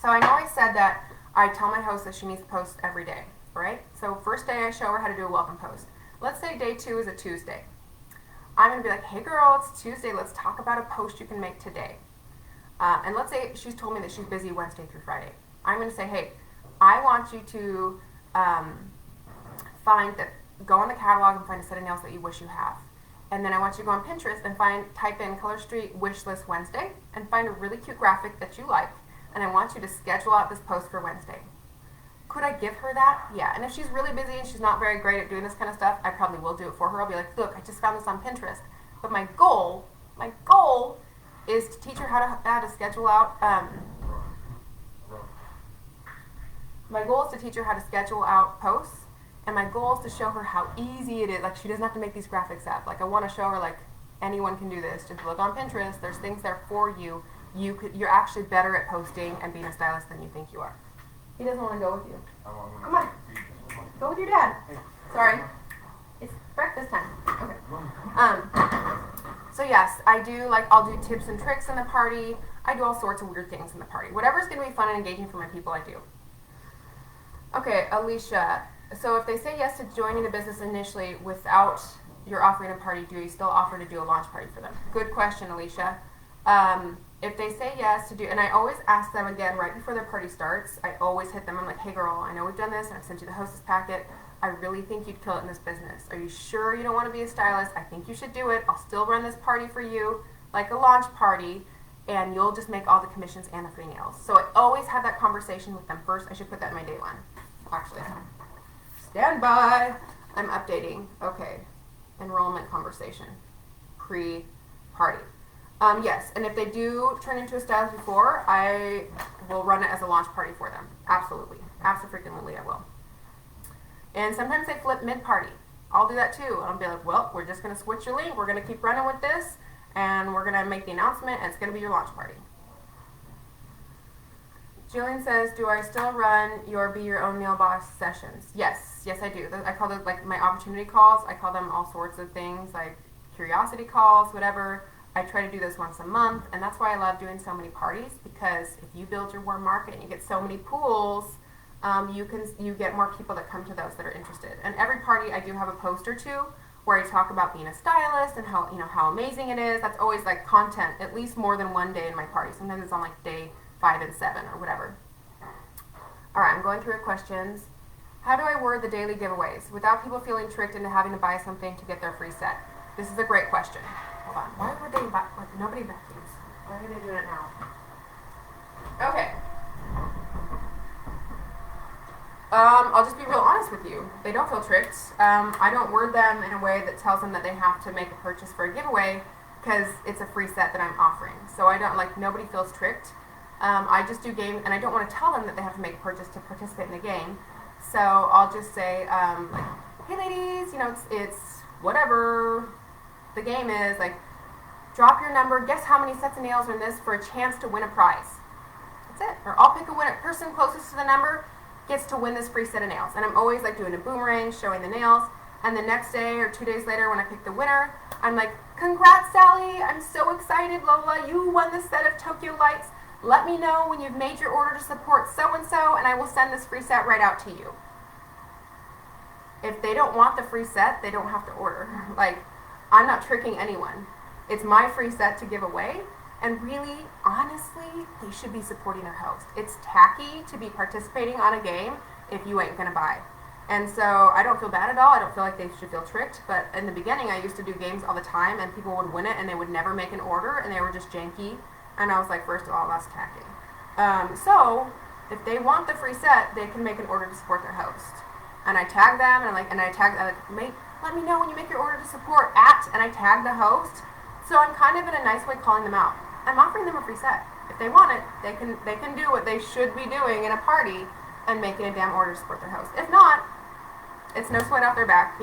So I know I said that I tell my host that she needs to post every day, right? So first day I show her how to do a welcome post. Let's say day 2 is a Tuesday. I'm going to be like, hey girl, it's Tuesday. Let's talk about a post you can make today. And let's say she's told me that she's busy Wednesday through Friday. I'm going to say, hey, I want you to go on the catalog and find a set of nails that you wish you have. And then I want you to go on Pinterest and type in Color Street Wishlist Wednesday and find a really cute graphic that you like. And I want you to schedule out this post for Wednesday. Could I give her that? Yeah. And if she's really busy and she's not very great at doing this kind of stuff, I probably will do it for her. I'll be like, look, I just found this on Pinterest. But my goal is to teach her how to schedule out. My goal is to teach her how to schedule out posts, and my goal is to show her how easy it is. Like, she doesn't have to make these graphics up. Like, I want to show her, like, anyone can do this. Just look on Pinterest. There's things there for you. You're actually better at posting and being a stylist than you think you are. He doesn't want to go with you. Come on. Go with your dad. Sorry. It's breakfast time. Okay. So yes, I'll do tips and tricks in the party. I do all sorts of weird things in the party. Whatever's going to be fun and engaging for my people, I do. Okay, Alicia. So if they say yes to joining the business initially without your offering a party, do you still offer to do a launch party for them? Good question, Alicia. If they say yes to do, and I always ask them again right before their party starts, I always hit them. I'm like, hey girl, I know we've done this, and I've sent you the hostess packet. I really think you'd kill it in this business. Are you sure you don't want to be a stylist? I think you should do it. I'll still run this party for you, like a launch party, and you'll just make all the commissions and the free nails. So I always have that conversation with them first. I should put that in my day one. Actually, stand by. I'm updating. Okay. Enrollment conversation. Pre-party. Yes, and if they do turn into a stylist before, I will run it as a launch party for them. Absolutely. Absolutely, I will. And sometimes they flip mid-party. I'll do that too. I'll be like, well, we're just going to switch your link. We're going to keep running with this, and we're going to make the announcement, and it's going to be your launch party. Jillian says, do I still run your Be Your Own Nail Boss sessions? Yes, I do. I call those like my opportunity calls. I call them all sorts of things, like curiosity calls, whatever. I try to do this once a month, and that's why I love doing so many parties, because if you build your warm market and you get so many pools, you get more people that come to those that are interested. And every party I do have a post or two where I talk about being a stylist and how amazing it is. That's always like content, at least more than one day in my party. Sometimes it's on like day 5 and 7 or whatever. All right, I'm going through your questions. How do I word the daily giveaways without people feeling tricked into having to buy something to get their free set? This is a great question. Hold on. Why would they buy? Like, nobody vacuums. Why are they doing it now? Okay. I'll just be real honest with you. They don't feel tricked. I don't word them in a way that tells them that they have to make a purchase for a giveaway because it's a free set that I'm offering. So I don't, like, nobody feels tricked. I just do games, and I don't want to tell them that they have to make a purchase to participate in the game. So I'll just say, like, hey ladies, it's whatever the game is, like, drop your number, guess how many sets of nails are in this for a chance to win a prize. That's it. Or I'll pick a winner. Person closest to the number gets to win this free set of nails. And I'm always like doing a boomerang, showing the nails. And the next day or 2 days later when I pick the winner, I'm like, congrats Sally, I'm so excited, Lola, you won this set of Tokyo Lights. Let me know when you've made your order to support so-and-so, and I will send this free set right out to you. If they don't want the free set, they don't have to order. Like, I'm not tricking anyone. It's my free set to give away, and really, honestly, they should be supporting their host. It's tacky to be participating on a game if you ain't gonna buy. And so I don't feel bad at all. I don't feel like they should feel tricked, but in the beginning I used to do games all the time, and people would win it, and they would never make an order, and they were just janky, and I was like, first of all, that's tacky. So if they want the free set, they can make an order to support their host. And I tag them, and let me know when you make your order to support and I tag the host. So I'm kind of in a nice way calling them out. I'm offering them a free set. If they want it, they can do what they should be doing in a party and making a damn order to support their host. If not, it's no sweat off their back,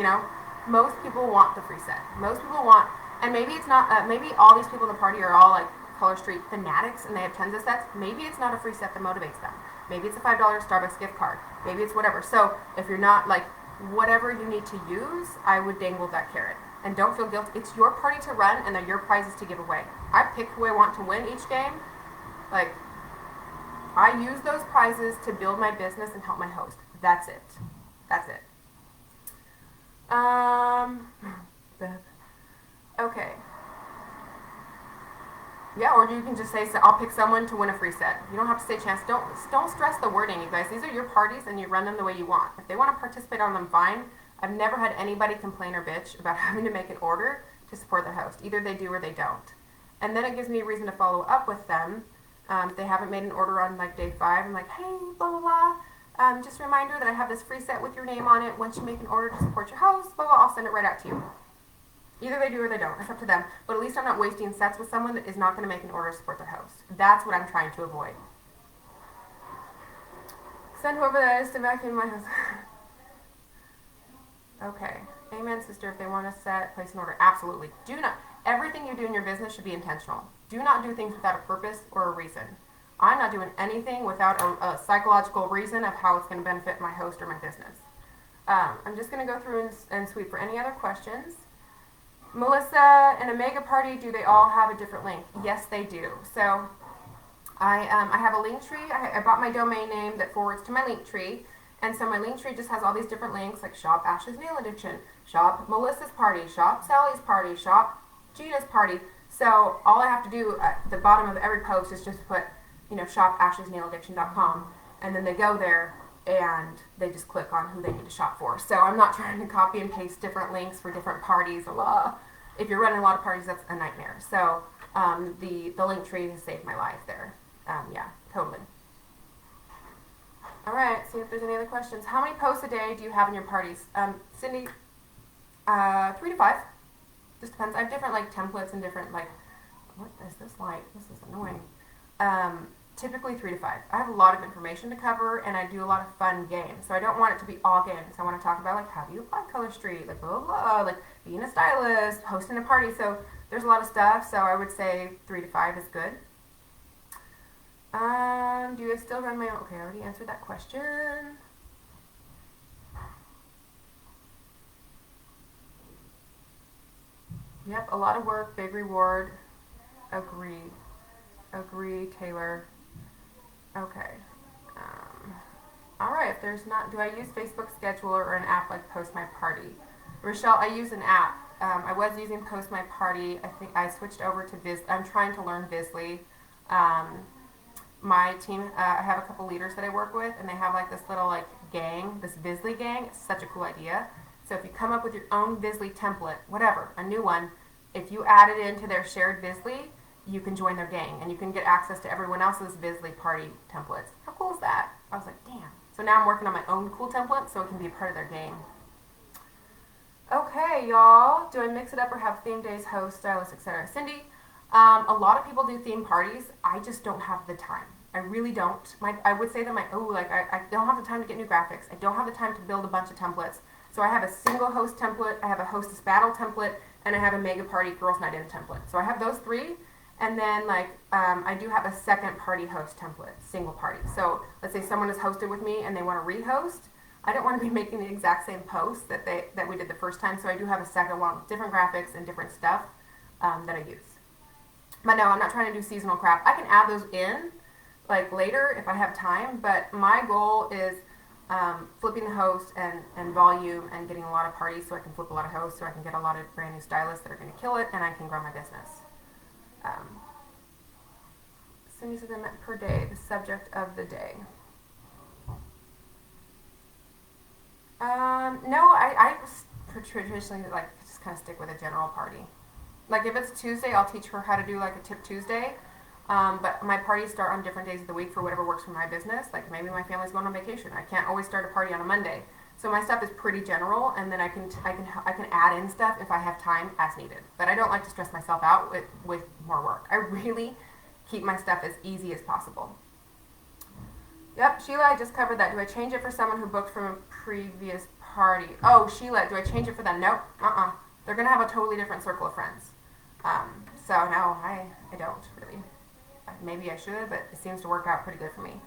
Most people want the free set. Most people want, and maybe it's not, maybe all these people in the party are all like Color Street fanatics and they have tons of sets. Maybe it's not a free set that motivates them. Maybe it's a $5 Starbucks gift card. Maybe it's whatever. So if you're not, like, whatever you need to use, I would dangle that carrot. And don't feel guilty. It's your party to run, and they're your prizes to give away. I pick who I want to win each game. Like, I use those prizes to build my business and help my host. That's it. That's it. Okay. Yeah, or you can just say, I'll pick someone to win a free set. You don't have to say chance. Don't stress the wording, you guys. These are your parties, and you run them the way you want. If they want to participate on them, fine. I've never had anybody complain or bitch about having to make an order to support their host. Either they do or they don't. And then it gives me a reason to follow up with them. If they haven't made an order on like day 5, I'm like, hey, blah, blah, blah. Just a reminder that I have this free set with your name on it. Once you make an order to support your host, blah, blah, I'll send it right out to you. Either they do or they don't. It's up to them. But at least I'm not wasting sets with someone that is not going to make an order to support their host. That's what I'm trying to avoid. Send whoever that is to vacuum my house. Okay. Amen, sister. If they want to place an order. Absolutely. Do not. Everything you do in your business should be intentional. Do not do things without a purpose or a reason. I'm not doing anything without a psychological reason of how it's going to benefit my host or my business. I'm just going to go through and sweep for any other questions. Melissa, in a mega party, do they all have a different link? Yes, they do. So I have a link tree. I bought my domain name that forwards to my link tree. And so my link tree just has all these different links, like Shop Ashley's Nail Addiction, Shop Melissa's Party, Shop Sally's Party, Shop Gina's Party. So all I have to do at the bottom of every post is just put, shopashley'snailaddiction.com. And then they go there, and they just click on who they need to shop for. So I'm not trying to copy and paste different links for different parties. If you're running a lot of parties, that's a nightmare. So the link tree has saved my life there. Yeah, totally. All right, see if there's any other questions. How many posts a day do you have in your parties? Cindy, 3 to 5. Just depends. I have different like templates and different like, what is this like? This is annoying. Typically 3 to 5. I have a lot of information to cover, and I do a lot of fun games. So I don't want it to be all games. I want to talk about like how do you apply Color Street, like blah, blah, blah, like being a stylist, hosting a party. So there's a lot of stuff. So I would say 3 to 5 is good. Do you still run my own? Okay, I already answered that question. Yep, a lot of work, big reward. Agree, Taylor. Okay. All right, if there's not, do I use Facebook Scheduler or an app like Post My Party? Rochelle, I use an app. I was using Post My Party. I think I switched over to I'm trying to learn Bizly. My team, I have a couple leaders that I work with, and they have like this little like gang, this Bizly gang. It's such a cool idea. So if you come up with your own Bizly template, whatever, a new one, if you add it into their shared Bizly, you can join their gang, and you can get access to everyone else's Bizly party templates. How cool is that? I was like, damn. So now I'm working on my own cool template so it can be a part of their gang. Okay, y'all. Do I mix it up or have theme days, host, stylist, etc.? Cindy, a lot of people do theme parties. I just don't have the time. I really don't. I would say that I don't have the time to get new graphics. I don't have the time to build a bunch of templates. So I have a single host template, I have a hostess battle template, and I have a mega party girls night in template. So I have those 3. And then I do have a second party host template, single party. So let's say someone has hosted with me and they want to re-host. I don't want to be making the exact same post that we did the first time. So I do have a second one with different graphics and different stuff that I use. But no, I'm not trying to do seasonal crap. I can add those in like later if I have time. But my goal is flipping the host and volume and getting a lot of parties so I can flip a lot of hosts so I can get a lot of brand new stylists that are going to kill it and I can grow my business. Cindy said I meant per day, the subject of the day. No, I traditionally just kind of stick with a general party. Like if it's Tuesday, I'll teach her how to do like a tip Tuesday. But my parties start on different days of the week for whatever works for my business. Like maybe my family's going on vacation. I can't always start a party on a Monday. So my stuff is pretty general, and then I can add in stuff if I have time as needed. But I don't like to stress myself out with more work. I really keep my stuff as easy as possible. Yep, Sheila, I just covered that. Do I change it for someone who booked from a previous party? Oh, Sheila, do I change it for them? Nope. They're gonna have a totally different circle of friends. So no, I don't really. Maybe I should, but it seems to work out pretty good for me.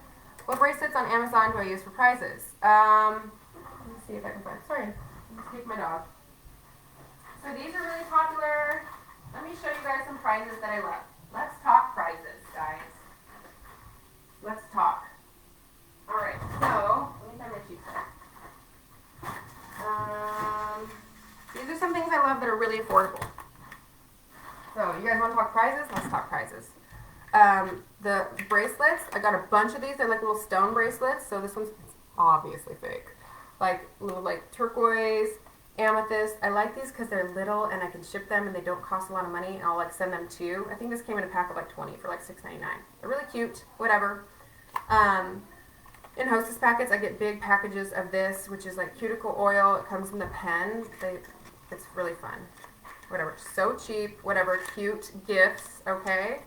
What bracelets on Amazon do I use for prizes? Let me see if I can find. Sorry, let's take my dog. So these are really popular. Let me show you guys some prizes that I love. Let's talk prizes, guys. Let's talk. All right, so let me find my cheap stuff. These are some things I love that are really affordable. So you guys want to talk prizes? Let's talk prizes. The bracelets, I got a bunch of these. They're like little stone bracelets. So this one's obviously fake. Like little like turquoise, amethyst. I like these because they're little and I can ship them and they don't cost a lot of money. And I'll like send them to you. I think this came in a pack of like 20 for like $6.99. They're really cute. Whatever. In Hostess packets, I get big packages of this, which is like cuticle oil. It comes in the pen. It's really fun. Whatever. So cheap. Whatever. Cute gifts. Okay.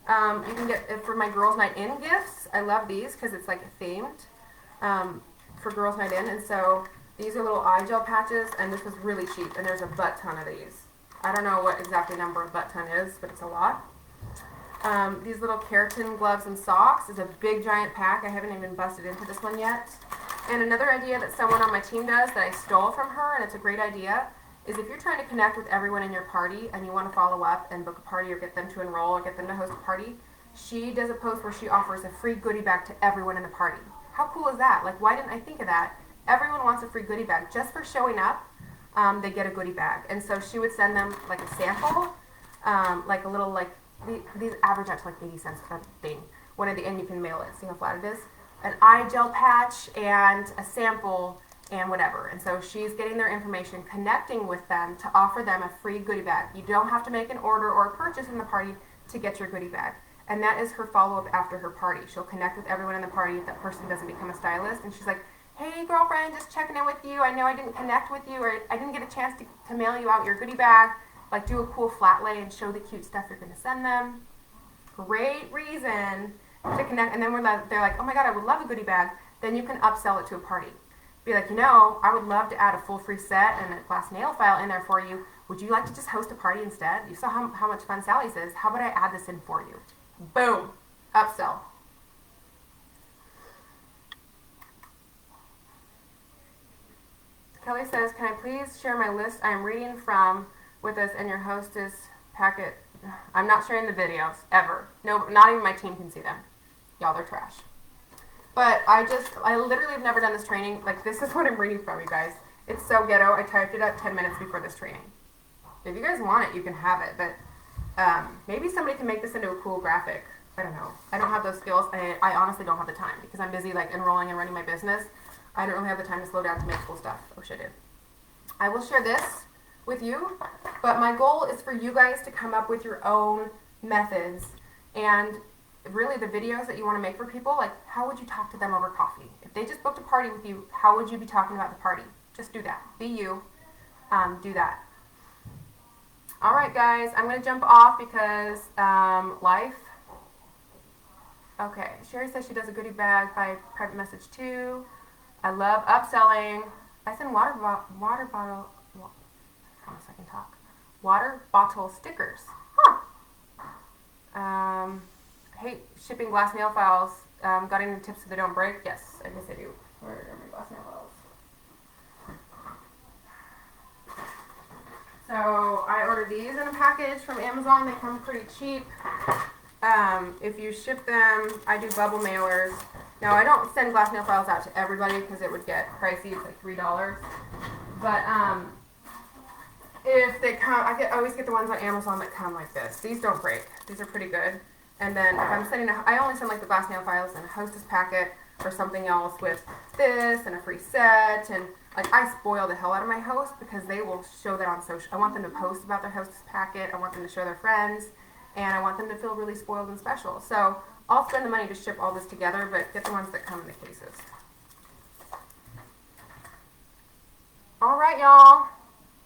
You can get for my girls' night in gifts. I love these because it's like themed for girls' night in, and so these are little eye gel patches, and this was really cheap. And there's a butt ton of these. I don't know what exactly number a butt ton is, but it's a lot. These little keratin gloves and socks is a big giant pack. I haven't even busted into this one yet. And another idea that someone on my team does that I stole from her, and it's a great idea, is if you're trying to connect with everyone in your party and you want to follow up and book a party or get them to enroll or get them to host a party, she does a post where she offers a free goodie bag to everyone in the party. How cool is that? Like, why didn't I think of that? Everyone wants a free goodie bag. Just for showing up, they get a goodie bag. And so she would send them like a sample, like a little, like, these average out to like 80 cents a thing. One at the end you can mail it. See how flat it is? an eye gel patch and a sample and whatever. And so she's getting their information, connecting with them to offer them a free goodie bag. You don't have to make an order or a purchase in the party to get your goodie bag. And that is her follow-up after her party. She'll connect with everyone in the party if that person doesn't become a stylist. And she's like, hey, girlfriend, just checking in with you. I know I didn't connect with you, or I didn't get a chance to mail you out your goodie bag. Like, do a cool flat lay and show the cute stuff you're going to send them. Great reason to connect. And then they're like, oh my God, I would love a goodie bag. Then you can upsell it to a party. Be like, I would love to add a full free set and a glass nail file in there for you. Would you like to just host a party instead? You saw how much fun Sally's is. How about I add this in for you? Boom. Upsell. Kelly says, can I please share my list I am reading from with us and your hostess packet? I'm not sharing the videos, ever. No, not even my team can see them. Y'all, they're trash. But I literally have never done this training. Like, this is what I'm reading from, you guys. It's so ghetto. I typed it up 10 minutes before this training. If you guys want it, you can have it. But maybe somebody can make this into a cool graphic. I don't know. I don't have those skills. I honestly don't have the time because I'm busy, like, enrolling and running my business. I don't really have the time to slow down to make cool stuff. I wish I did. I will share this with you, but my goal is for you guys to come up with your own methods and really the videos that you want to make for people. Like, how would you talk to them over coffee? If they just booked a party with you, how would you be talking about the party? Just do that. Be you. Do that. All right, guys. I'm going to jump off because life. Okay. Sherry says she does a goodie bag by private message too. I love upselling. I send water bottle. I promise I can talk. Water bottle stickers. Huh. Hate shipping glass nail files. Got any tips so they don't break? Yes, I guess I do. Where are my glass nail files? So I ordered these in a package from Amazon. They come pretty cheap. If you ship them, I do bubble mailers. Now, I don't send glass nail files out to everybody because it would get pricey. It's like $3. But if they come, I always get the ones on Amazon that come like this. These don't break. These are pretty good. And then if I'm sending, I only send like the glass nail files in a Hostess packet or something else with this and a free set. And like, I spoil the hell out of my host because they will show that on social. I want them to post about their Hostess packet. I want them to show their friends. And I want them to feel really spoiled and special. So I'll spend the money to ship all this together, but get the ones that come in the cases. All right, y'all.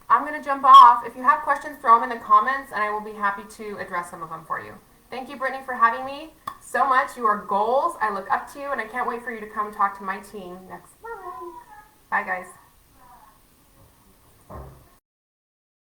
I'm going to jump off. If you have questions, throw them in the comments, and I will be happy to address some of them for you. Thank you, Brittany, for having me so much. You are goals. I look up to you, and I can't wait for you to come talk to my team next month. Bye, guys.